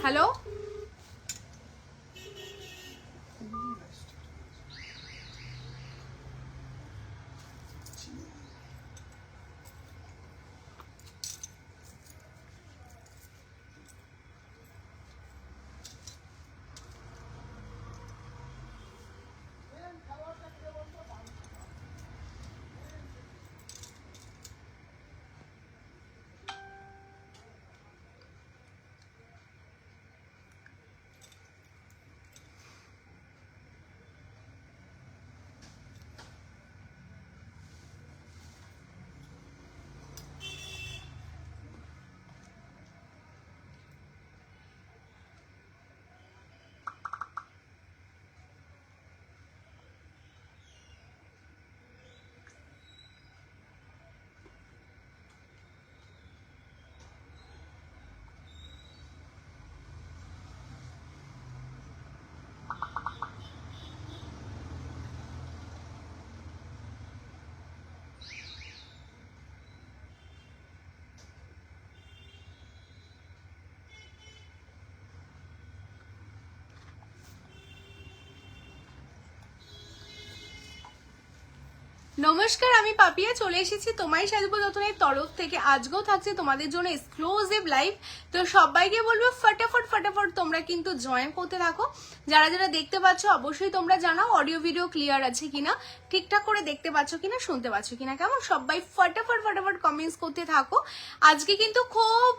Hello, নমস্কার, আমি পাপিয়া চলে এসেছি তোমায় সাজবো নতুনের তরফ থেকে। আজকেও থাকছে তোমাদের জন্য এক্সক্লুসিভ লাইভ। তো সবাইকে বলবো ফটাফট ফটাফট তোমরা কিন্তু জয়েন করতে থাকো। যারা যারা দেখতে পাচ্ছ অবশ্যই তোমরা জানাও অডিও ভিডিও ক্লিয়ার আছে কিনা, ঠিকঠাক করে দেখতে পাচ্ছ কিনা, শুনতে পাচ্ছ কিনা, কেমন? সবাই ফটাফট ফটাফট কমেন্টস করতে থাকো। আজকে কিন্তু খুব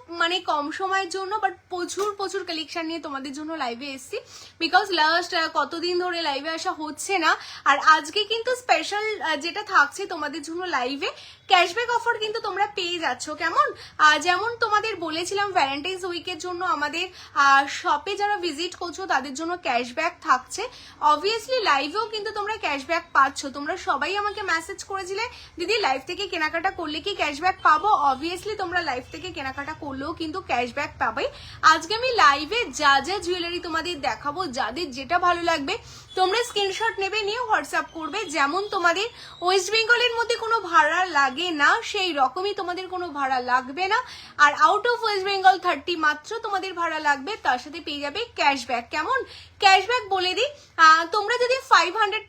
কম সময়ের জন্য বাট প্রচুর প্রচুর কালেকশন নিয়ে তোমাদের জন্য লাইভে এসেছি, বিকজ লাস্ট কতদিন ধরে লাইভে আসা হচ্ছে না। আর আজকে কিন্তু স্পেশাল যেটা থাকছে তোমাদের জন্য লাইভে, ক্যাশব্যাক অফার কিন্তু তোমরা পেয়ে যাচ্ছ। কেমন? যেমন তোমাদের বলেছিলাম ভ্যালেন্টাইন্স উইকের জন্য আমাদের শপে যারা ভিজিট করছো তাদের জন্য ক্যাশব্যাক থাকছে। অবভিয়াসলি লাইভেও কিন্তু তোমরা ক্যাশব্যাক পাচ্ছ। তোমরা সবাই আমাকে মেসেজ করেছিলে দিদি লাইভ থেকে কেনাকাটা করলে কি ক্যাশব্যাক পাবো? অবভিয়াসলি তোমরা লাইভ থেকে কেনাকাটা করলেও কিন্তু ক্যাশব্যাক পাবে। আজকে আমি লাইভে যা যা জুয়েলারি তোমাদের দেখাবো, যাদের যেটা ভালো লাগবে তোমরা স্ক্রিনশট নেবে, নিয়ে হোয়াটসঅ্যাপ করবে। যেমন তোমাদের ওয়েস্ট বেঙ্গলের মধ্যে কোনো ভাড়া লাগে না, সেই রকমই তোমাদের কোনো ভাড়া লাগবে না। আর আউট অফ ওয়েস্ট বেঙ্গল 30 মাত্র তোমাদের ভাড়া লাগবে, তার সাথে পেয়ে যাবে ক্যাশব্যাক। কেমন? ক্যাশব্যাক বলে দিই, তোমরা যদি 500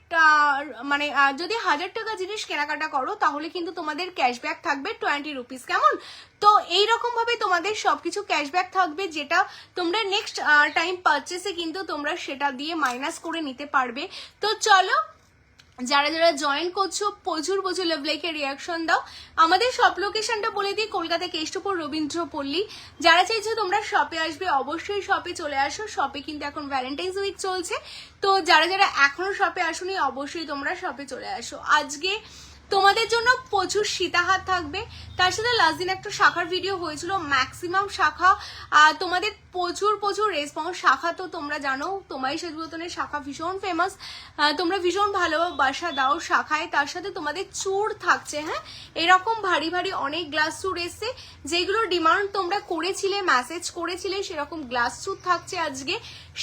যদি 1000 টাকা জিনিস কেনাকাটা করো তাহলে কিন্তু তোমাদের ক্যাশব্যাক থাকবে 20 রুপিস। কেমন? তো এইরকম ভাবে তোমাদের সবকিছু ক্যাশব্যাক থাকবে, যেটা তোমরা নেক্সট টাইম পারচেসে কিন্তু তোমরা সেটা দিয়ে মাইনাস করে নিতে পারবে। তো চলো, যারা যারা জয়েন করছো প্রচুর প্রচুর লাভ লাইকের রিয়াকশন দাও। আমাদের শপ লোকেশনটা বলে দিই, কলকাতা কেষ্টপুর রবীন্দ্রপল্লী। যারা চাইছো তোমরা শপে আসবে অবশ্যই শপে চলে আসো। শপে কিন্তু এখন ভ্যালেন্টাইন্স উইক চলছে, তো যারা যারা এখনো শপে আসোনি অবশ্যই তোমরা শপে চলে আসো। আজকে তোমাদের জন্য প্রচুর সীতাহার থাকবে, তার সাথে লাস্ট দিন একটা শাখার ভিডিও হয়েছিল, ম্যাক্সিমাম শাখা তোমাদের প্রচুর প্রচুর রেসপন্স। শাখা তো তোমরা জানো তোমায় সাজবতনের শাখা ভীষণ ফেমাস, তোমরা ভীষণ ভালোবাসা দাও শাখায়। তার সাথে তোমাদের চূড় থাকছে, হ্যাঁ এরকম ভারী ভারী অনেক গ্লাস চূড় এসছে, যেগুলোর ডিমান্ড তোমরা করেছিলে, মেসেজ করেছিলে, সেরকম গ্লাস চূড় থাকছে। আজকে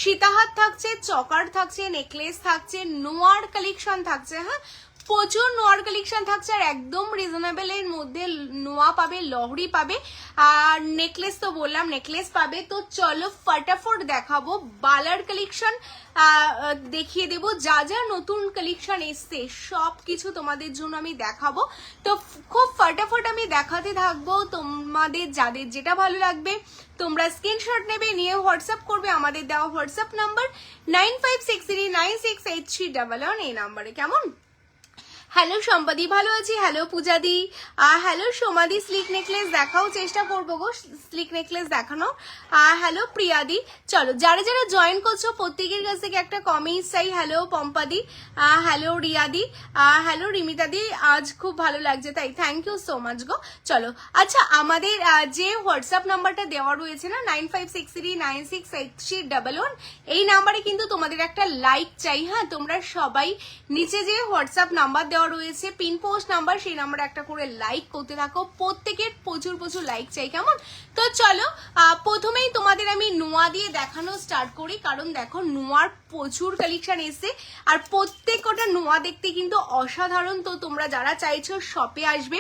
সীতাহার থাকছে, চকার থাকছে, নেকলেস থাকছে, নোয়ার কালেকশন থাকছে, হ্যাঁ প্রচুর নোয়ার কালেকশন থাকছে। আর একদম রিজনেবল এর মধ্যে নোয়া পাবে, লহরি পাবে, আর নেকলেস তো বললাম নেকলেস পাবে। তো চলো ফটাফট দেখাবো বালার কালেকশন, দেখিয়ে দেবো যা যা নতুন কালেকশন এসছে সব কিছু তোমাদের জন্য আমি দেখাবো। তো খুব ফটাফট আমি দেখাতে থাকবো, তোমাদের যাদের যেটা ভালো লাগবে তোমরা স্ক্রিনশট নেবে, নিয়ে হোয়াটসঅ্যাপ করবে। আমাদের দেওয়া হোয়াটসঅ্যাপ নাম্বার 9563968311 এই নাম্বারে। কেমন? হ্যালো সম্পাদি, ভালো আছি। হ্যালো পূজাদি, হ্যালো সোমাদি, স্লিক নেকলেস দেখাও, চেষ্টা করবো গো স্লিক নেকলেস দেখানো। হ্যালো প্রিয়াদি। চলো যারা যারা জয়েন করছো প্রত্যেকের কাছ থেকে একটা কমেন্টস চাই। হ্যালো পম্পাদি, হ্যালো রিয়াদি, হ্যালো রিমিতাদি, আজ খুব ভালো লাগছে তাই থ্যাংক ইউ সো মাচ গো। চলো আচ্ছা, আমাদের যে হোয়াটসঅ্যাপ নাম্বারটা দেওয়া রয়েছে না 9563968311, এই নাম্বারে কিন্তু তোমাদের একটা লাইক চাই। হ্যাঁ তোমরা সবাই নিচে যে হোয়াটসঅ্যাপ নাম্বার দেওয়া রয়েছে পিন পোস্ট নাম্বার, সেই নাম্বারে একটা করে লাইক করতে থাকো, প্রত্যেকের প্রচুর প্রচুর লাইক চাই। কেমন? তো চলো প্রথমেই তোমাদের আমি নোয়া দিয়ে দেখানো স্টার্ট করি, কারণ দেখো নোয়ার প্রচুর কালেকশন এসছে আর প্রত্যেক কটা নোয়া দেখতে কিন্তু অসাধারণ। তো তোমরা যারা চাইছো শপে আসবে,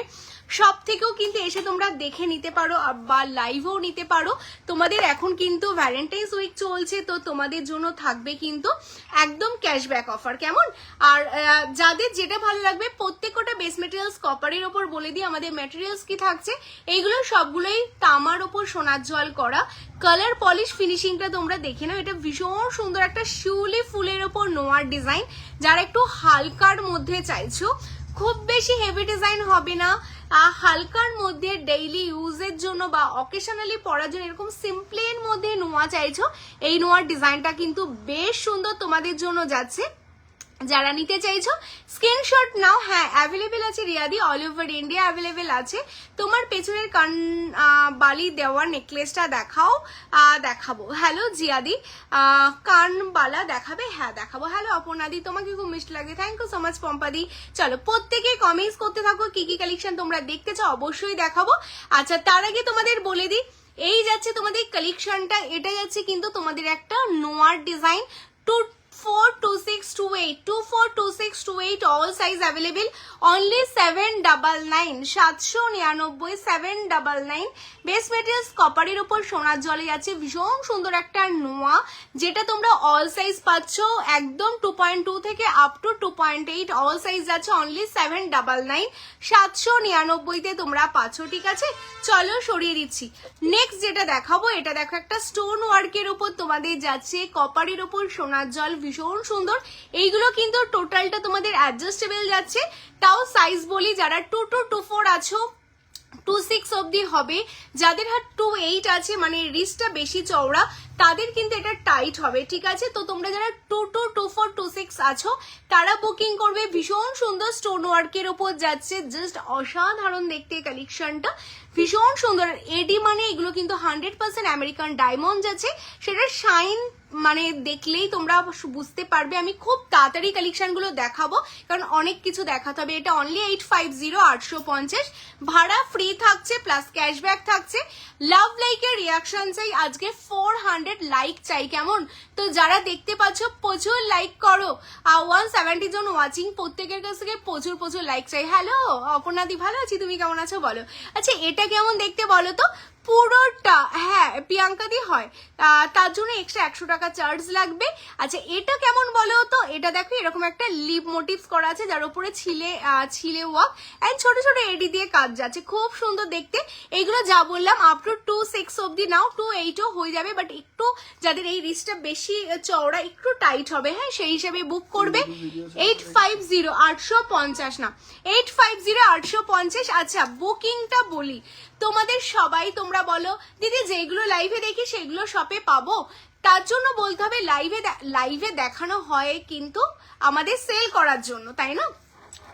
সব থেকেও কিন্তু এসে তোমরা দেখে নিতে পারো বা লাইভও নিতে পারো। তোমাদের এখন কিন্তু ভ্যালেন্টাইন্স উইক চলছে, তো তোমাদের জন্য থাকবে কিন্তু একদম ক্যাশব্যাক অফার, কেমন? আর যাদের যেটা ভালো লাগবে, প্রত্যেকটা বেস মেটেরিয়ালস কপারের ওপর বলে দিই আমাদের মেটেরিয়ালস কি থাকছে। এইগুলো সবগুলোই তামার ওপর সোনার জল করা, কালার পলিশ ফিনিশিংটা তোমরা দেখে নাও। এটা ভীষণ সুন্দর একটা শিউলি ফুলের ওপর নোয়ার ডিজাইন। যারা একটু হালকার মধ্যে চাইছো, খুব বেশি হেভি ডিজাইন হবে না, হালকার মধ্যে ডেইলি ইউজের জন্য বা অকেশনালি পরার জন্য এরকম সিম্পলের মধ্যে নোয়া চাইছো, এই নোয়ার ডিজাইনটা কিন্তু বেশ সুন্দর তোমাদের জন্য যাচ্ছে। যারা নিতে চাইছো স্ক্রিনশট নাও। হ্যাঁ, অ্যাভেলেবেল আছে রিয়াদি, অল ওভার ইন্ডিয়া অ্যাভেলেবেল আছে। তোমার পেছনের কান বালি দেওয়া নেকলেসটা দেখাবো। হ্যালো জিয়াদি, কান বালা দেখাবে? হ্যাঁ দেখাবো। হ্যালো অপর্ণাদি, তোমাকে খুব মিষ্টি লাগবে, থ্যাংক ইউ সো মাচ পম্পাদি। চলো প্রত্যেকে কমেন্টস করতে থাকো কি কি কালেকশন তোমরা দেখতে চাও, অবশ্যই দেখাবো। আচ্ছা, তার আগে তোমাদের বলে দিই, এই যাচ্ছে তোমাদের কালেকশনটা, এটা যাচ্ছে কিন্তু তোমাদের একটা নোয়ার design, 242628 all size available, only 799 799 799। Base materials কপারের উপর সোনার জলে যাচ্ছে, ভীষণ সুন্দর একটা নোয়া, যেটা তোমরা অল সাইজ পাচ্ছ একদম 2.2 থেকে আপ টু 2.8 অল সাইজ যাচ্ছে, অনলি 799 799 তে তোমরা পাচ্ছ। ঠিক আছে, চলো সরিয়ে দিচ্ছি। নেক্সট যেটা দেখাবো, এটা দেখো একটা স্টোন ওয়ার্কের উপর তোমাদের যাচ্ছে, কপারের উপর সোনার জল, ভীষণ সুন্দর। এইগুলো কিন্তু টোটালটা তোমাদের অ্যাডজাস্টেবল যাচ্ছে। তাও সাইজ বলি, যারা 2 to 24 আছো 26 অব্দি হবে, যাদের হাত 28 আছে মানে রিস্টটা বেশি চওড়া, তাদের কিন্তু এটা টাইট হবে। ঠিক আছে, তো তোমরা যারা 2 to 24 26 আছো তারা বুকিং করবে। ভীষণ সুন্দর স্টোন ওয়ার্কের উপর যাচ্ছে, জাস্ট অসাধারণ দেখতে কালেকশনটা, ভীষণ সুন্দর। এডি মানে এগুলো কিন্তু 100% আমেরিকান ডায়মন্ড আছে, সেটা শাইন মানে দেখলেই তোমরা বুঝতে পারবে। আমি খুব তাড়াতাড়ি কালেকশন গুলো দেখাবো কারণ অনেক কিছু দেখাতে হবে। এটা অনলি 850 850, ভাড়া ফ্রি থাকছে প্লাস ক্যাশব্যাক থাকছে। লাভ লাইকের রিয়াকশন চাই, আজকে 400 লাইক চাই, কেমন? তো যারা দেখতে পাচ্ছ প্রচুর লাইক করো, 170 জন ওয়াচিং, প্রত্যেকের কাছ থেকে প্রচুর প্রচুর লাইক চাই। হ্যালো অপর্ণাদি, ভালো আছি, তুমি কেমন আছো বলো। আচ্ছা, এটা কেমন দেখতে বলো তো? পুরোটা হ্যাঁ প্রিয়াঙ্কাদি হয়, তার জন্য এক্সট্রা 100 টাকা চার্জ লাগবে। আচ্ছা, এটা কেমন বলো তো? এটা দেখো এরকম একটা লিপ মোটিভস করা আছে, যার উপরে ছিলে ওয়ার্ক এন্ড ছোট ছোট এডি দিয়ে কাজ যাচ্ছে, খুব সুন্দর দেখতে। এইগুলো যা বললাম আপ টু 26 অব্দি নাও, 28ও হয়ে যাবে, বাট একটু যাদের এই রিস্টটা বেশি চওড়া একটু টাইট হবে, হ্যাঁ সেই হিসেবে বুক করবে। 850 850 না 850 850। আচ্ছা, বুকিংটা বলি তোমাদের সবাই, তোমরা বলো দিদি যেগুলো লাইভে দেখি সেগুলো শপে পাবো, তার জন্য বলতে হবে লাইভে দেখানো হয় কিন্তু আমাদের সেল করার জন্য, তাই না?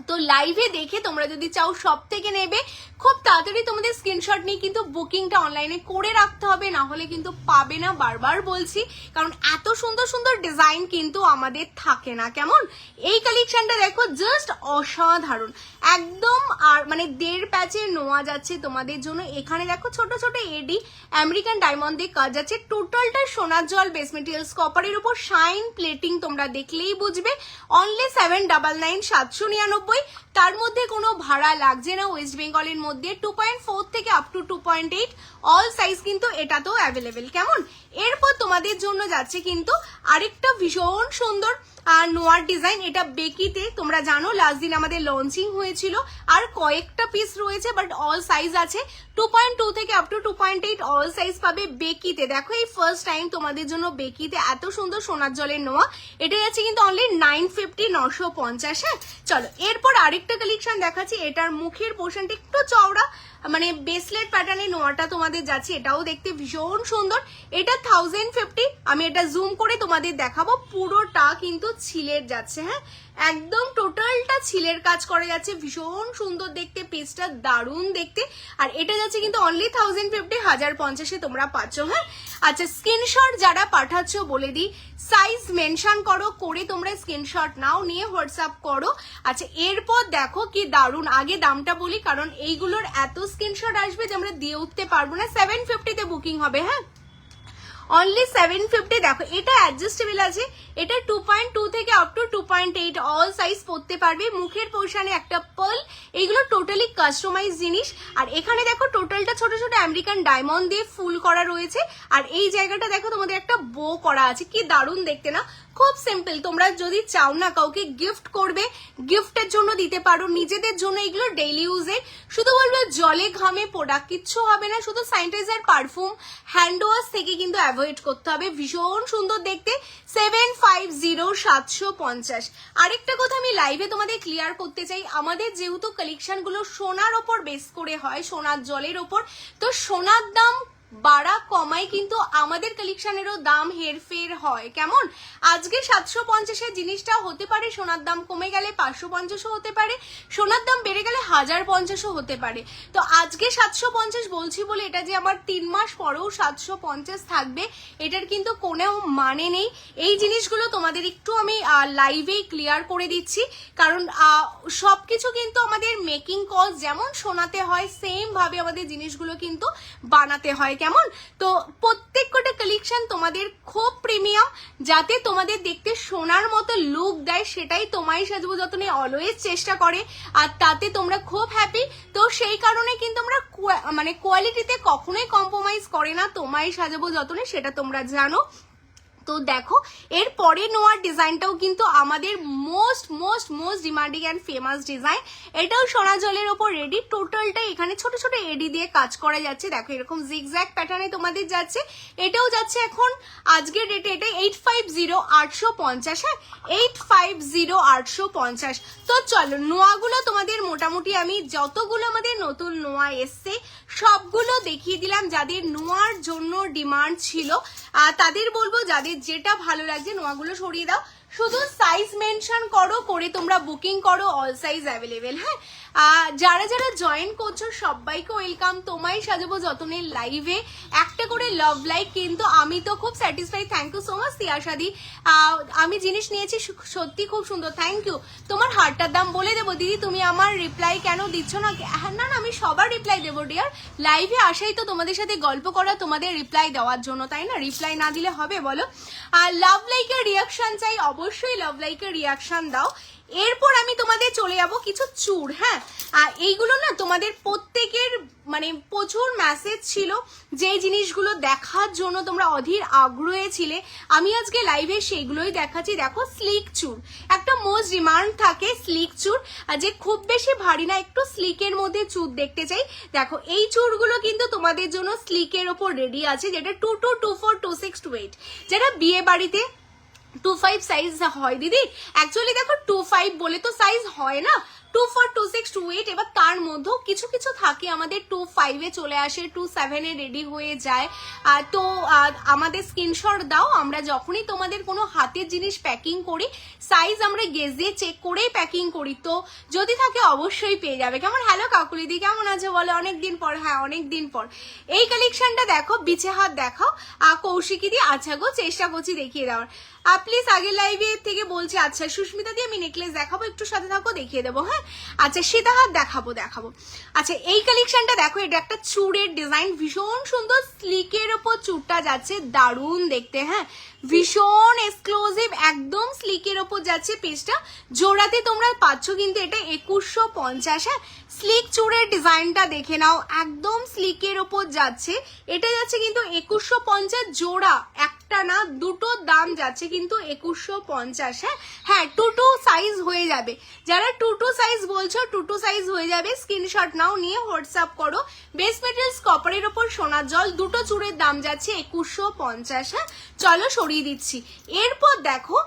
তো লাইভে দেখে তোমরা যদি চাও সব থেকে নেবে, খুব তাড়াতাড়ি তোমাদের স্ক্রিনশট নিয়ে কিন্তু বুকিংটা অনলাইনে করে রাখতে হবে, না হলে কিন্তু পাবে না, বারবার বলছি, কারণ এত সুন্দর সুন্দর ডিজাইন কিন্তু আমাদের থাকে না, কেমন? এই কালেকশনটা দেখো, জাস্ট অসাধারণ একদম। আর মানে 1.5 প্যাচের নোয়া যাচ্ছে তোমাদের জন্য। এখানে দেখো ছোট ছোট এডি আমেরিকান ডায়মন্ড দিয়ে কাজ যাচ্ছে, টোটালটা সোনার জল বেস মেটেরিয়ালস কপারের উপর শাইন প্লেটিং, তোমরা দেখলেই বুঝবে। অনলি 799 799, তার মধ্যে কোনো ভাড়া লাগছে না। ওয়েস্ট বেঙ্গলের মধ্যে 2.4 থেকে আপ টু 2.8 অল সাইজ কিন্তু এটাতেও অ্যাভেলেবেল, কেমন? এরপর তোমাদের জন্য যাচ্ছে কিন্তু আরেকটা ভীষণ সুন্দর নোয়ার ডিজাইন, এটা বেকিতে, তোমরা জানো লাস্ট দিন আমাদের লঞ্চিং হয়েছিল, আর কয়েকটা পিস রয়েছে, বাট অল সাইজ আছে 2.2 থেকে আপ টু 2.8 অল সাইজ পাবে বেকিতে। দেখো এই ফার্স্ট টাইম তোমাদের জন্য বেকিতে এত সুন্দর সোনার জলের নোয়া, এটা যাচ্ছে কিন্তু অনলি 950 950। হ্যাঁ চলো, এরপর আরেকটা কালেকশন দেখাচ্ছি, এটার মুখের পোর্শনটা একটু চওড়া, মানে বেসলেট প্যাটার্নের নোয়াটা তোমাদের যাচ্ছে, এটাও দেখতে ভীষণ সুন্দর। এটা 1050, আমি এটা জুম করে তোমাদের দেখাবো, পুরোটা কিন্তু ছিলের যাচ্ছে, হ্যাঁ একদম টোটালটা ছিলের কাজ করা যাচ্ছে, ভীষণ সুন্দর দেখতে, পিসটা দারুণ দেখতে। আর এটা যাচ্ছে কিন্তু অনলি 1050 1050 তোমরা পাচ্ছ। হ্যাঁ আচ্ছা, স্ক্রিনশট যারা পাঠাচ্ছ বলে দিই, সাইজ মেনশন করো, করে তোমরা স্ক্রিনশট নাও, নিয়ে হোয়াটসঅ্যাপ করো। আচ্ছা, এরপর দেখো কি দারুণ, আগে দামটা বলি কারণ এইগুলোর এত স্ক্রিনশট আসবে যে আমরা দিয়ে উঠতে পারবো না। 750 তে বুকিং হবে, হ্যাঁ অনলি 750। দেখো এটা অ্যাডজাস্টেবল আছে, এটা 2.2 থেকে আপ টু 2.8 অল সাইজ পরতে পারবে। মুখের পোর্শনে একটা পার্ল, এইগুলো টোটালি কাস্টমাইজ জিনিস। আর এখানে দেখো টোটালটা ছোট ছোট আমেরিকান ডায়মন্ড দিয়ে ফুল করা রয়েছে। আর এই জায়গাটা দেখো তোমাদের একটা বো করা আছে, কি দারুণ দেখতে না, খুব সিম্পল। তোমরা যদি চাও না কাউকে গিফট করবে, গিফটের জন্য দিতে পারো, নিজেদের জন্য এগুলো ডেইলি ইউজে। শুধু বলবো জলে ঘামে প্রোডাক্ট কিচ্ছু হবে না, শুধু স্যানিটাইজার পারফিউম হ্যান্ড ওয়াশ থেকে কিন্তু অ্যাভয়েড করতে হবে। ভীষণ সুন্দর দেখতে, 750 750। আরেকটা কথা আমি লাইভে তোমাদের ক্লিয়ার করতে চাই, আমাদের যেহেতু কালেকশন গুলো সোনার ওপর বেস করে হয়, সোনার জলের ওপর, তো সোনার দাম বাড়া কমাই কিন্তু আমাদের কালেকশনেরও দাম হেরফের হয়। কেমন আজকে 750-এর জিনিসটা হতে পারে সোনার দাম কমে গেলে 550 হতে পারে, সোনার দাম বেড়ে গেলে 1050 হতে পারে। তো আজকে 750 বলছি বলে এটা যে আমার 3 মাস পরেও 750 থাকবে এটার কিন্তু কোনো মানে নেই। এই জিনিসগুলো তোমাদের একটু আমি লাইভেই ক্লিয়ার করে দিচ্ছি, কারণ সবকিছু কিন্তু আমাদের মেকিং কস্ট যেমন শোনাতে হয় সেম ভাবে আমাদের জিনিসগুলো কিন্তু বানাতে হয়। কেমন তো প্রত্যেকটা কালেকশন তোমাদের খুব প্রিমিয়াম, যাতে তোমাদের দেখতে সোনার মতো লুক দেয়, সেটাই তোমায় সাজবো যতনে অলওয়েজ চেষ্টা করে, আর তাতে তোমরা খুব হ্যাপি। তো সেই কারণে কিন্তু আমরা মানে কোয়ালিটিতে কখনোই কম্প্রোমাইজ করে না তোমায় সাজাবো যতনে, সেটা তোমরা জানো। তো দেখো এর পরে নোয়ার ডিজাইনটাও কিন্তু আমাদের most most most demanding and famous design. এটাও সোনা জলের ওপর রেডি, টোটালটা এখানে ছোট ছোট এডি দিয়ে কাজ করা যাচ্ছে। দেখো এরকম জিগজ্যাগ প্যাটার্নে তোমাদের যাচ্ছে, এটাও যাচ্ছে এখন আজকের রেটে এটা 850 850। হ্যাঁ 850 850। তো চলো নোয়াগুলো তোমাদের মোটামুটি আমি যতগুলো আমাদের নতুন নোয়া এসছে সবগুলো দেখিয়ে দিলাম। যাদের নোয়ার জন্য ডিমান্ড ছিল তাদের বলবো যাদের যেটা ভালো লাগছে নোয়াগুলো সরিয়ে দাও, শুধু সাইজ মেনশন করো, করে তোমরা বুকিং করো, অল সাইজ অ্যাভেলেবেল। হ্যাঁ যারা যারা জয়েন করছো সবাইকে ওয়েলকাম তোমায় সাজাবো যতনের লাইভে। একটা করে লাভ লাইক, কিন্তু আমি তো খুব satisfy. Thank you so much তিয়াশাদি, আমি জিনিস নিয়েছি সত্যি খুব সুন্দর, থ্যাংক ইউ। তোমার হারটার দাম বলে দেবো দিদি, তুমি আমার রিপ্লাই কেন দিচ্ছ না? না না আমি সবার রিপ্লাই দেবো ডিয়ার, লাইভে আসাই তো তোমাদের সাথে গল্প করা, তোমাদের রিপ্লাই দেওয়ার জন্য, তাই না? রিপ্লাই না দিলে হবে বলো? আর লাভ লাইকের রিয়াকশন চাই, অবশ্যই লাভ লাইকের রিয়াকশন দাও। এরপর আমি তোমাদের চলে যাবো কিছু চুর। হ্যাঁ এইগুলো না তোমাদের প্রত্যেকের মানে প্রচুর মেসেজ ছিল, যে জিনিসগুলো দেখার জন্য তোমরা অধীর আগ্রহে ছিলে, আমি আজকে লাইভে সেইগুলোই দেখাচ্ছি। দেখো স্লিক চুর একটা মোস্ট ডিমান্ড থাকে, স্লিক চুর, আর যে খুব বেশি ভারী না, একটু স্লিকের মধ্যে চুর দেখতে চাই। দেখো এই চুরগুলো কিন্তু তোমাদের জন্য স্লিকের ওপর রেডি আছে, যেটা 22, 24, 26, 28। যেটা বিয়ে বাড়িতে 25 সাইজ হয় দিদি, অ্যাকচুয়ালি দেখো 25 বলে তো সাইজ হয় না, 24, 26, 28। এবার তার মধ্যেও কিছু কিছু থাকে আমাদের 25-এ চলে আসে, 27-এ রেডি হয়ে যায়। তো আমাদের স্ক্রিনশট দাও, আমরা যখনই তোমাদের কোনো হাতের জিনিস প্যাকিং করি সাইজ আমরা গেজ দিয়ে চেক করেই প্যাকিং করি, তো যদি থাকে অবশ্যই পেয়ে যাবে। কেমন? হ্যালো কাকুলিদি কেমন আছে বলো? অনেকদিন পর। হ্যাঁ অনেকদিন পর। এই কালেকশনটা দেখো, বিছে হাত দেখাও কৌশিকি দি। আচ্ছা গো চেষ্টা করছি দেখিয়ে দেওয়ার, প্লিজ আগের লাইভে থেকে বলছি। আচ্ছা সুস্মিতা দিয়ে আমি নেকলেস দেখাবো, একটু সাথে থাকো দেখিয়ে দেবো। হ্যাঁ আচ্ছা সীতাহার দেখাবো। আচ্ছা এই কালেকশনটা দেখো, এটা একটা চুড়ের ডিজাইন, ভীষণ সুন্দর স্লিকের ওপর চুড়টা যাচ্ছে, দারুণ দেখতে। হ্যাঁ ভীষণ এক্সক্লুসিভ, একদম স্লিকের ওপর যাচ্ছে। পেজটা জোড়াতে তোমরা পাচ্ছ কিন্তু এটা 2150। হ্যাঁ স্লিক চুড়ের ডিজাইনটা দেখে নাও, একদম স্লিকের ওপর যাচ্ছে। এটা যাচ্ছে কিন্তু 2150 জোড়া, একটা না দুটো দাম যাচ্ছে কিন্তু 2150। হ্যাঁ 22 সাইজ হয়ে যাবে, যারা 22 সাইজ বলছো 22 সাইজ হয়ে যাবে। স্ক্রিনশট নাও, নিয়ে হোয়াটসঅ্যাপ করো। বেস মেটেরিয়ালস কপারের ওপর সোনার জল, দুটো চুড়ের দাম যাচ্ছে 2150। হ্যাঁ চলো সরিয়ে দিচ্ছি। এরপর দেখো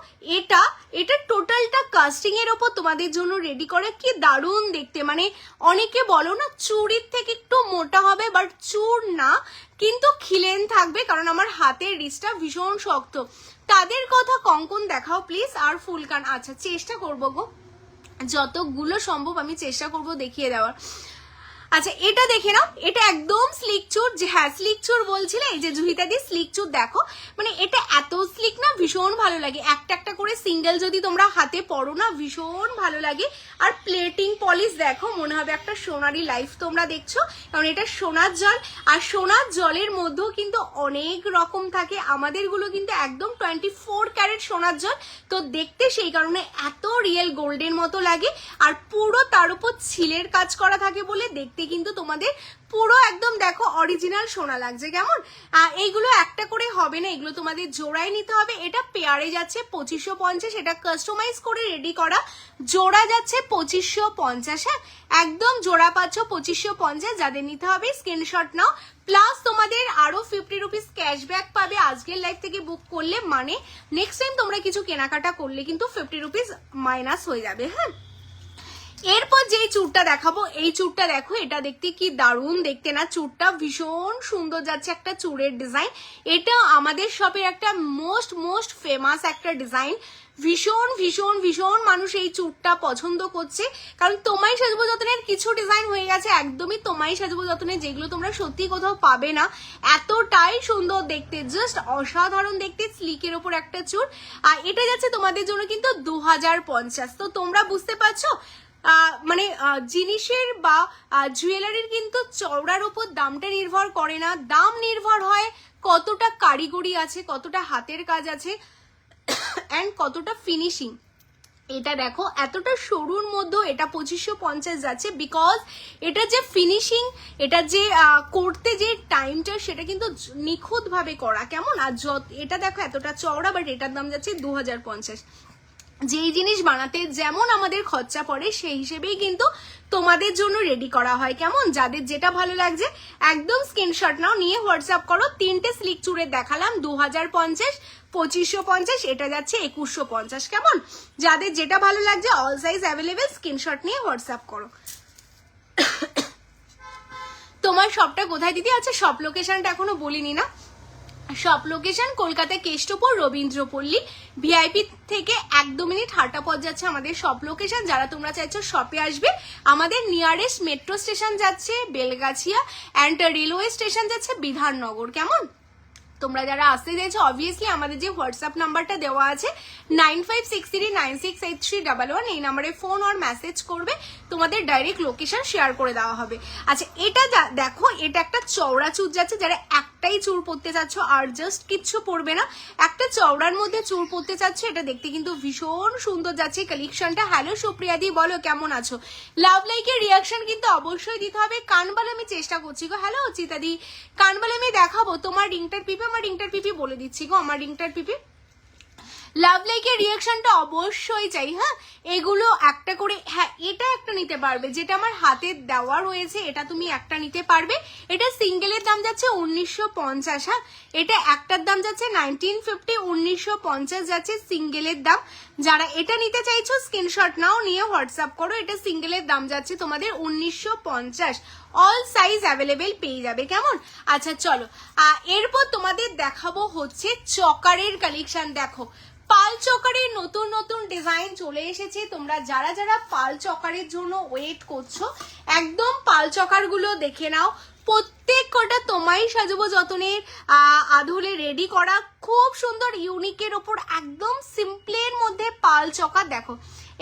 এটা টোটালটা কাস্টিং এর ওপর তোমাদের জন্য রেডি করে, কি দারুণ দেখতে। মানে অনেকে বলো না চুড়ির থেকে একটু মোটা হবে, বাট চুর না, কিন্তু খিলেন থাকবে, কারণ আমার হাতের রিচটা ভীষণ শক্ত। তাদের কথা কঙ্কন দেখাও প্লিজ, আর ফুলকান। আচ্ছা চেষ্টা করবো গো, যতগুলো সম্ভব আমি চেষ্টা করব দেখিয়ে দেওয়ার। আচ্ছা এটা দেখে নাও, এটা একদম স্লিক চুর, যে হ্যাঁ স্লিক চুর বলছিলে, এই যে জুহিতা দি স্লিক চুর দেখো, মানে এটা এত স্লিক না, ভীষণ ভালো লাগে। একটা একটা করে সিঙ্গেল যদি তোমরা হাতে পরো না, ভীষণ ভালো লাগে। আর প্লেটিং পলিশ দেখো, মনে হবে একটা সোনারি লাইফ তোমরা দেখছো, কারণ এটা সোনার জল। আর সোনার জলের মধ্যেও কিন্তু অনেক রকম থাকে, আমাদেরগুলো কিন্তু একদম 24 ক্যারেট সোনার জল, তো দেখতে সেই কারণে এত রিয়েল গোল্ডের মতো লাগে। আর পুরো তার উপর ছিলের কাজ করা থাকে বলে দেখতে কিন্তু তোমাদের পুরো একদম দেখো অরিজিনাল সোনা লাগছে। কেমন? এইগুলো একটা করে হবে না, এগুলো তোমাদের জোড়ায় নিতে হবে। এটা পেয়ারে যাচ্ছে 2550, এটা কাস্টমাইজ করে রেডি করা, জোড়া যাচ্ছে 2550। হ্যাঁ একদম জোড়া পাচ্ছ 2550, যাদের নিতে হবে স্ক্রিনশট নাও। প্লাস তোমাদের আরো 50 রুপিস ক্যাশব্যাক পাবে আজকের লাইভ থেকে বুক করলে, মানে নেক্সট টাইম তোমরা কিছু কেনাকাটা করলে কিন্তু 50 রুপিস মাইনাস হয়ে যাবে। হ্যাঁ এরপর যেই চুরটা দেখাবো, এই চুরটা দেখো, এটা দেখতে কি দারুণ দেখতে না, চুরটা ভীষণ সুন্দর যাচ্ছে, একটা চুরের ডিজাইন। এটা আমাদের শপের একটা মোস্ট ফেমাস একটা ডিজাইন, ভীষণ ভীষণ ভীষণ মানুষ এই চুরটা পছন্দ করছে, কারণ তোমায় সাজবো যতনের কিছু ডিজাইন হয়ে গেছে একদমই তোমায় সাজবো যতনের, যেগুলো তোমরা সত্যি কোথাও পাবে না, এতটাই সুন্দর দেখতে, জাস্ট অসাধারণ দেখতে, স্লিকের ওপর একটা চুর। আর এটা যাচ্ছে তোমাদের জন্য কিন্তু 2050। তো তোমরা বুঝতে পারছো মানে জিনিসের বা জুয়েলারির কিন্তু চওড়ার উপর দামটা নির্ভর করে না, দাম নির্ভর হয় কতটা কারিগরি আছে, কতটা হাতের কাজ আছে অ্যান্ড কতটা ফিনিশিং। এটা দেখো এতটা সরুর মধ্যে এটা 2550 যাচ্ছে, বিকজ এটা যে ফিনিশিং, এটা যে করতে যে টাইমটা, সেটা কিন্তু নিখুঁত ভাবে করা। কেমন? আর এটা দেখো এতটা চওড়া, বাট এটার দাম যাচ্ছে 2050। যেই জিনিস বানাতে যেমন আমাদের খরচা পড়ে সেই হিসেবেই কিন্তু তোমাদের জন্য রেডি করা হয়। কেমন? যাদের যেটা ভালো লাগছে একদম স্ক্রিনশট নাও, নিয়ে হোয়াটসঅ্যাপ করো। তিনটে স্লিক চুরের দেখালাম, 2050, 2550, এটা যাচ্ছে 2150। কেমন? যাদের যেটা ভালো লাগছে অল সাইজ অ্যাভেলেবেল, স্ক্রিনশট নিয়ে হোয়াটসঅ্যাপ করো। তোমার শপটা কোথায় দিদি? আচ্ছা শপ লোকেশনটা এখনো বলিনি না। Shop location Kolkata Keshtopur Rabindrapalli, VIP থেকে 1-2 মিনিট হাঁটা পথ যাচ্ছে আমাদের শপ লোকেশন। যারা তোমরা চাইছো শপে আসবে, আমাদের নিয়ারেস্ট মেট্রো স্টেশন যাচ্ছে বেলগাছিয়া অ্যান্ড রেলওয়ে স্টেশন যাচ্ছে বিধাননগর। কেমন? তোমরা যারা আসতে চাইছো অবভিয়াসলি আমাদের যে হোয়াটসঅ্যাপ নাম্বারটা দেওয়া আছে 9563968311, এই নাম্বারে ফোন আর মেসেজ করবে, তোমাদের ডাইরেক্ট লোকেশন শেয়ার করে দেওয়া হবে। আচ্ছা এটা দেখো, এটা একটা চওড়া চুর যাচ্ছে, যারা একটাই চুর পরতে চাচ্ছ আর জাস্ট কিচ্ছু পরবে না, একটা চওড়ার মধ্যে চুর পরতে চাচ্ছ, এটা দেখতে কিন্তু ভীষণ সুন্দর যাচ্ছে কালেকশনটা। হ্যালো সুপ্রিয়া দি, বলো কেমন আছো? লাভ লাইকের রিয়াকশন কিন্তু অবশ্যই দিতে হবে। কানবালা আমি চেষ্টা করছি গো। হ্যালো চিতা দি, কানবালা আমি দেখাবো। তোমার রিংটার পিপি, আমার রিংটার পিপি বলে দিচ্ছি গো, আমার রিংটার পিপি। লাভ লাইকের রিয়াকশনটা অবশ্যই চাই। হ্যাঁ এগুলো একটা করে, হ্যাঁ এটা একটা নিতে পারবে, যেটা আমার হাতে দেওয়া রয়েছে, এটা তুমি একটা নিতে পারবে। এটা সিঙ্গেলের দাম যাচ্ছে 1950। হ্যাঁ এটা একটার দাম যাচ্ছে 1950, 1950 যাচ্ছে সিঙ্গেলের দাম। যারা এটা নিতে চাইছো স্ক্রিনশট নাও, নিয়ে হোয়াটসঅ্যাপ করো। এটা সিঙ্গেলের দাম যাচ্ছে তোমাদের 1950, অল সাইজ অ্যাভেলেবেল পেয়ে যাবে। কেমন? আচ্ছা চলো এরপর তোমাদের দেখাবো হচ্ছে চকারের কালেকশন। দেখো পাল চকারের নতুন নতুন ডিজাইন চলে এসেছে। তোমরা যারা যারা পাল চকারের জন্য ওয়েট করছো, একদম পাল চকার গুলো দেখে নাও, প্রত্যেক কটা তোমায় সাজাবো যতনের আদলে রেডি করা, খুব সুন্দর ইউনিকের ওপর একদম সিম্পলের মধ্যে পাল চকার। দেখো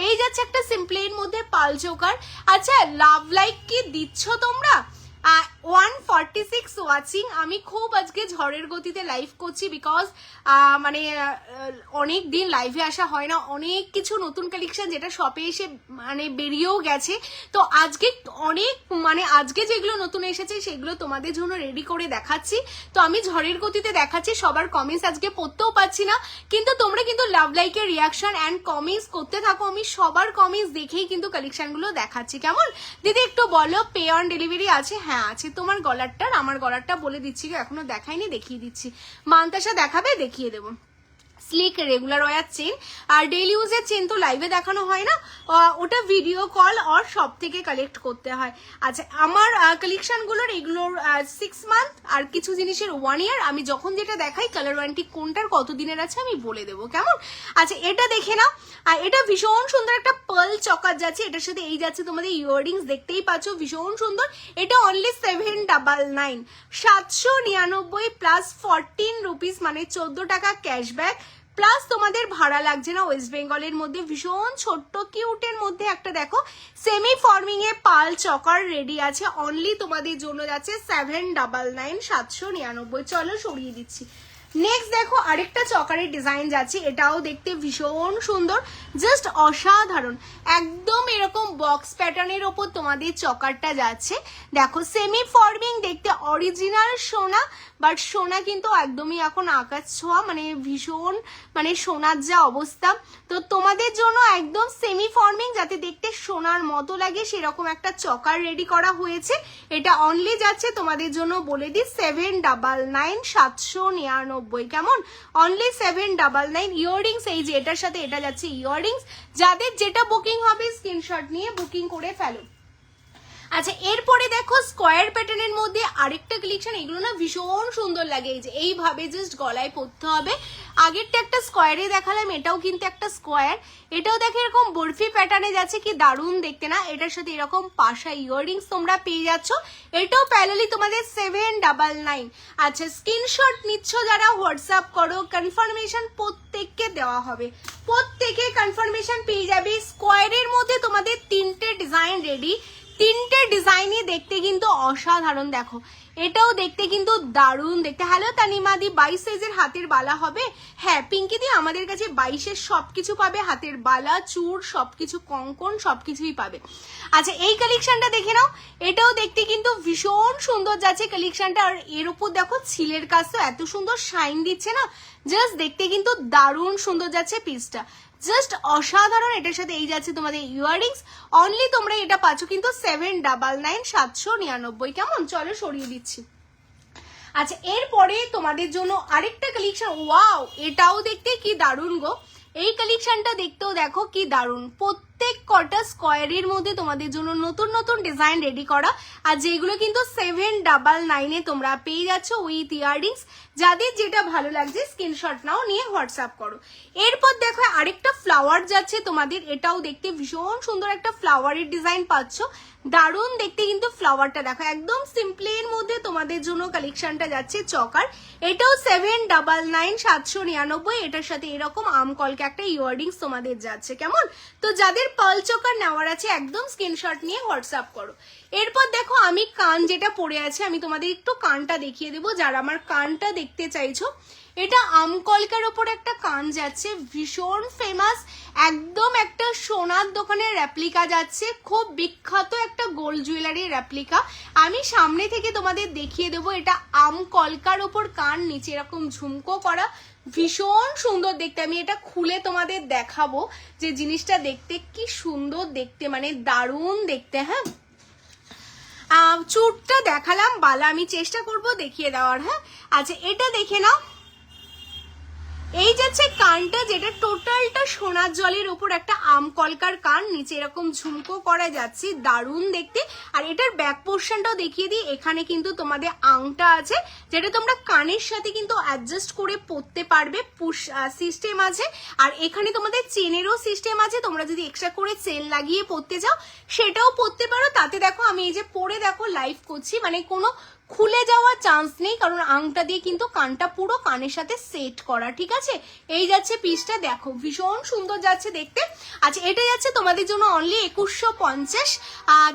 এই যাচ্ছে একটা সিম্পলের মধ্যে পাল চকার। আচ্ছা লাভ লাইক কি দিচ্ছ তোমরা? 146 ওয়াচিং। আমি খুব আজকে ঝড়ের গতিতে লাইভ করছি, বিকজ মানে অনেক দিন লাইভে আসা হয় না, অনেক কিছু নতুন কালেকশন যেটা শপে এসে মানে বেরিয়েও গেছে, তো আজকে অনেক মানে আজকে যেগুলো নতুন এসেছে সেগুলো তোমাদের জন্য রেডি করে দেখাচ্ছি। তো আমি ঝড়ের গতিতে দেখাচ্ছি, সবার কমেন্টস আজকে পড়তেও পাচ্ছি না, কিন্তু তোমরা কিন্তু লাভ লাইকের রিয়াকশন অ্যান্ড কমেন্টস করতে থাকো, আমি সবার কমেন্টস দেখেই কিন্তু কালেকশনগুলো দেখাচ্ছি। কেমন দিদি একটু বলো, পে অন ডেলিভারি আছে? হ্যাঁ আছে। তোমার গলারটার আমার গলারটা বলে দিচ্ছি, এখনো দেখাইনি, দেখিয়ে দিচ্ছি। মান্তাসা দেখাবে? দেখিয়ে দেবো। Sleek regular wear chain. আর ডেইলি ইউজের চেন তো লাইভে দেখানো হয় না, ওটা ভিডিও কল আর সব থেকে কালেক্ট করতে হয়। আচ্ছা আমার কালেকশনগুলোর এগুলোর 6 মান্থ আর কিছু জিনিসের 1 ইয়ার। আমি যখন যেটা দেখাই কালার ওয়ারেন্টি কোনটার কত দিনের আছে আমি বলে দেবো, কেমন? আচ্ছা এটা দেখে নাও, আর এটা ভীষণ সুন্দর একটা পার্ল চকার যাচ্ছে, এটার সাথে এই যাচ্ছে তোমাদের ইয়াররিংস, দেখতেই পাচ্ছ ভীষণ সুন্দর। এটা অনলি 799, 799 প্লাস 14 রুপিস, মানে 14 টাকা ক্যাশব্যাক, প্লাস তোমাদের ভাড়া লাগছে না ওয়েস্ট বেঙ্গলের মধ্যে। ভীষণ ছোট্ট কিউটের মধ্যে একটা দেখো সেমি ফর্মিং এ পাল চকার রেডি আছে, অনলি তোমাদের জন্য যাচ্ছে 799, 799। চলো সরিয়ে দিচ্ছি। নেক্সট দেখো আরেকটা চকারের ডিজাইন যাচ্ছে, এটাও দেখতে ভীষণ সুন্দর, জাস্ট অসাধারণ, একদম এরকম বক্স প্যাটার্নের ওপর তোমাদের চকারটা যাচ্ছে। দেখো সেমি ফর্মিং দেখতে, অরিজিনাল সোনা, বাট সোনা কিন্তু একদমই এখন আকাশ ছোঁয়া, মানে ভীষণ মানে সোনার যা অবস্থা। তো তোমাদের জন্য একদম সেমি ফর্মিং যাতে দেখতে সোনার মতো লাগে সেরকম একটা চকার রেডি করা হয়েছে। এটা অনলি যাচ্ছে তোমাদের জন্য বলে দিই 799, 799, কেমন? অনলি 799। ইয়াররিংস এই যে এটার সাথে এটা যাচ্ছে ইয়াররিংস, যাদের যেটা বুকিং হবে স্ক্রিনশট নিয়ে বুকিং করে ফেলো। আচ্ছা এরপরে দেখো স্কোয়ার প্যাটার্নের মধ্যে আরেকটা কালেকশন, এগুলো না ভীষণ সুন্দর লাগে, এই যে এইভাবে জাস্ট গলায় পরতে হবে। আগেরটা একটা স্কোয়ারে দেখালাম, এটাও কিন্তু একটা স্কোয়ার, এটাও দেখো এরকম বরফি প্যাটার্নে যাচ্ছে, কি দারুণ দেখতে না? এটার সাথে এরকম পাশা ইয়াররিংস তোমরা পেয়ে যাচ্ছ, এটাও প্যারালি তোমাদের 799। আচ্ছা স্ক্রিনশট নিচ্ছ যারা হোয়াটসঅ্যাপ করো, কনফার্মেশন প্রত্যেককে দেওয়া হবে, প্রত্যেকে কনফার্মেশন পেয়ে যাবে। স্কোয়ারের মধ্যে তোমাদের 3টে ডিজাইন রেডি, 3টে ডিজাইনই দেখতে কিন্তু অসাধারণ। দেখো এটাও দেখতে কিন্তু দারুণ দেখতে। হ্যালো তানিমাদি, 22 সাইজের হাতের বালা হবে? হ্যাঁ পিঙ্কি দি, আমাদের কাছে 22-এর সবকিছু পাবে, হাতের বালা চূড় সবকিছু, কঙ্কন সবকিছুই পাবে। আচ্ছা এই কালেকশনটা দেখে নাও, এটাও দেখতে কিন্তু ভীষণ সুন্দর যাচ্ছে কালেকশনটা। আর এর উপর দেখো ছিলের কাজ তো এত সুন্দর শাইন দিচ্ছে না, জাস্ট দেখতে কিন্তু দারুণ সুন্দর যাচ্ছে পিসটা, জাস্ট অসাধারণ। এটার সাথে এই যাচ্ছে তোমাদের ইয়াররিংস, অনলি তোমরা এটা পাচ্ছ কিন্তু 799, 799, কেমন? চলো সরিয়ে দিচ্ছি। আচ্ছা এরপরে তোমাদের জন্য আরেকটা কালেকশন, ওয়াও এটাও দেখতে কি দারুণ গো, এই কালেকশনটা দেখতেও দেখো কি দারুণ। প্রত্যেক কটা স্কোয়ারের মধ্যে তোমাদের জন্য নতুন নতুন ডিজাইন রেডি করা, আর যেগুলো কিন্তু 799-এ তোমরা পেয়ে যাচ্ছ উইথ ইয়াররিংস। যাদের যেটা ভালো লাগছে স্ক্রিনশট নাও, নিয়ে হোয়াটসঅ্যাপ করো। এরপর দেখো আরেকটা ফ্লাওয়ার যাচ্ছে তোমাদের, এটাও দেখতে ভীষণ সুন্দর একটা ফ্লাওয়ারের ডিজাইন পাচ্ছ, দারুণ দেখতে কিন্তু ফ্লাওয়ারটা দেখো, একদম সিম্পলের মধ্যে তোমাদের জন্য কালেকশনটা যাচ্ছে চকার, এটাও 799, 799। এটার সাথে এরকম আম কলকে একটা ইয়াররিংস তোমাদের যাচ্ছে, কেমন? তো যাদের পার্ল চকার নেওয়ার আছে একদম স্ক্রিনশট নিয়ে হোয়াটসঅ্যাপ করো। এরপর দেখো আমি কান যেটা পরে আছে, আমি তোমাদের একটু কানটা দেখিয়ে দেবো যারা আমার কানটা দেখতে চাইছো। এটা আম কলকার ওপর একটা কান যাচ্ছে, ভীষণ ফেমাস, একদম একটা সোনার দোকানের রেপ্লিকা যাচ্ছে, খুব বিখ্যাত একটা গোল্ড জুয়েলারির রেপ্লিকা। আমি সামনে থেকে তোমাদের দেখিয়ে দেবো, এটা আম কলকার ওপর কান, নিচে এরকম ঝুমকো করা, ভীষণ সুন্দর দেখতে। আমি এটা খুলে তোমাদের দেখাবো যে জিনিসটা দেখতে কি সুন্দর দেখতে, মানে দারুণ দেখতে। হ্যাঁ চুটটা দেখালাম, বালা আমি চেষ্টা করব দেখিয়ে দেওয়ার। হ্যাঁ আচ্ছা এটা দেখে নাও, এই যাচ্ছে কানটা, যেটা টোটালটা সোনার জলের উপর একটা আম কলকার কান, নিচে এরকম ঝুমকো করা যাচ্ছে, দারুণ দেখতে। আর এটার ব্যাক পোর্শনটাও দেখিয়ে দিই, এখানে কিন্তু তোমাদের আংটা আছে যেটা তোমরা কানের সাথে কিন্তু অ্যাডজাস্ট করে পরতে পারবে, পুশ সিস্টেম আছে। আর এখানে তোমাদের চেনেরও সিস্টেম আছে, তোমরা যদি এক্সট্রা করে চেন লাগিয়ে পরতে চাও সেটাও পরতে পারো। তাতে দেখো আমি এই যে পরে দেখো লাইভ করছি, মানে কোনো খুলে যাওয়ার চান্স নেই, কারণ আংটা দিয়ে কিন্তু কানটা পুরো কানের সাথে সেট করা, ঠিক আছে? এই যাচ্ছে পিসটা, দেখো ভীষণ সুন্দর যাচ্ছে দেখতে। আচ্ছা এটা যাচ্ছে তোমাদের জন্য অনলি 2150,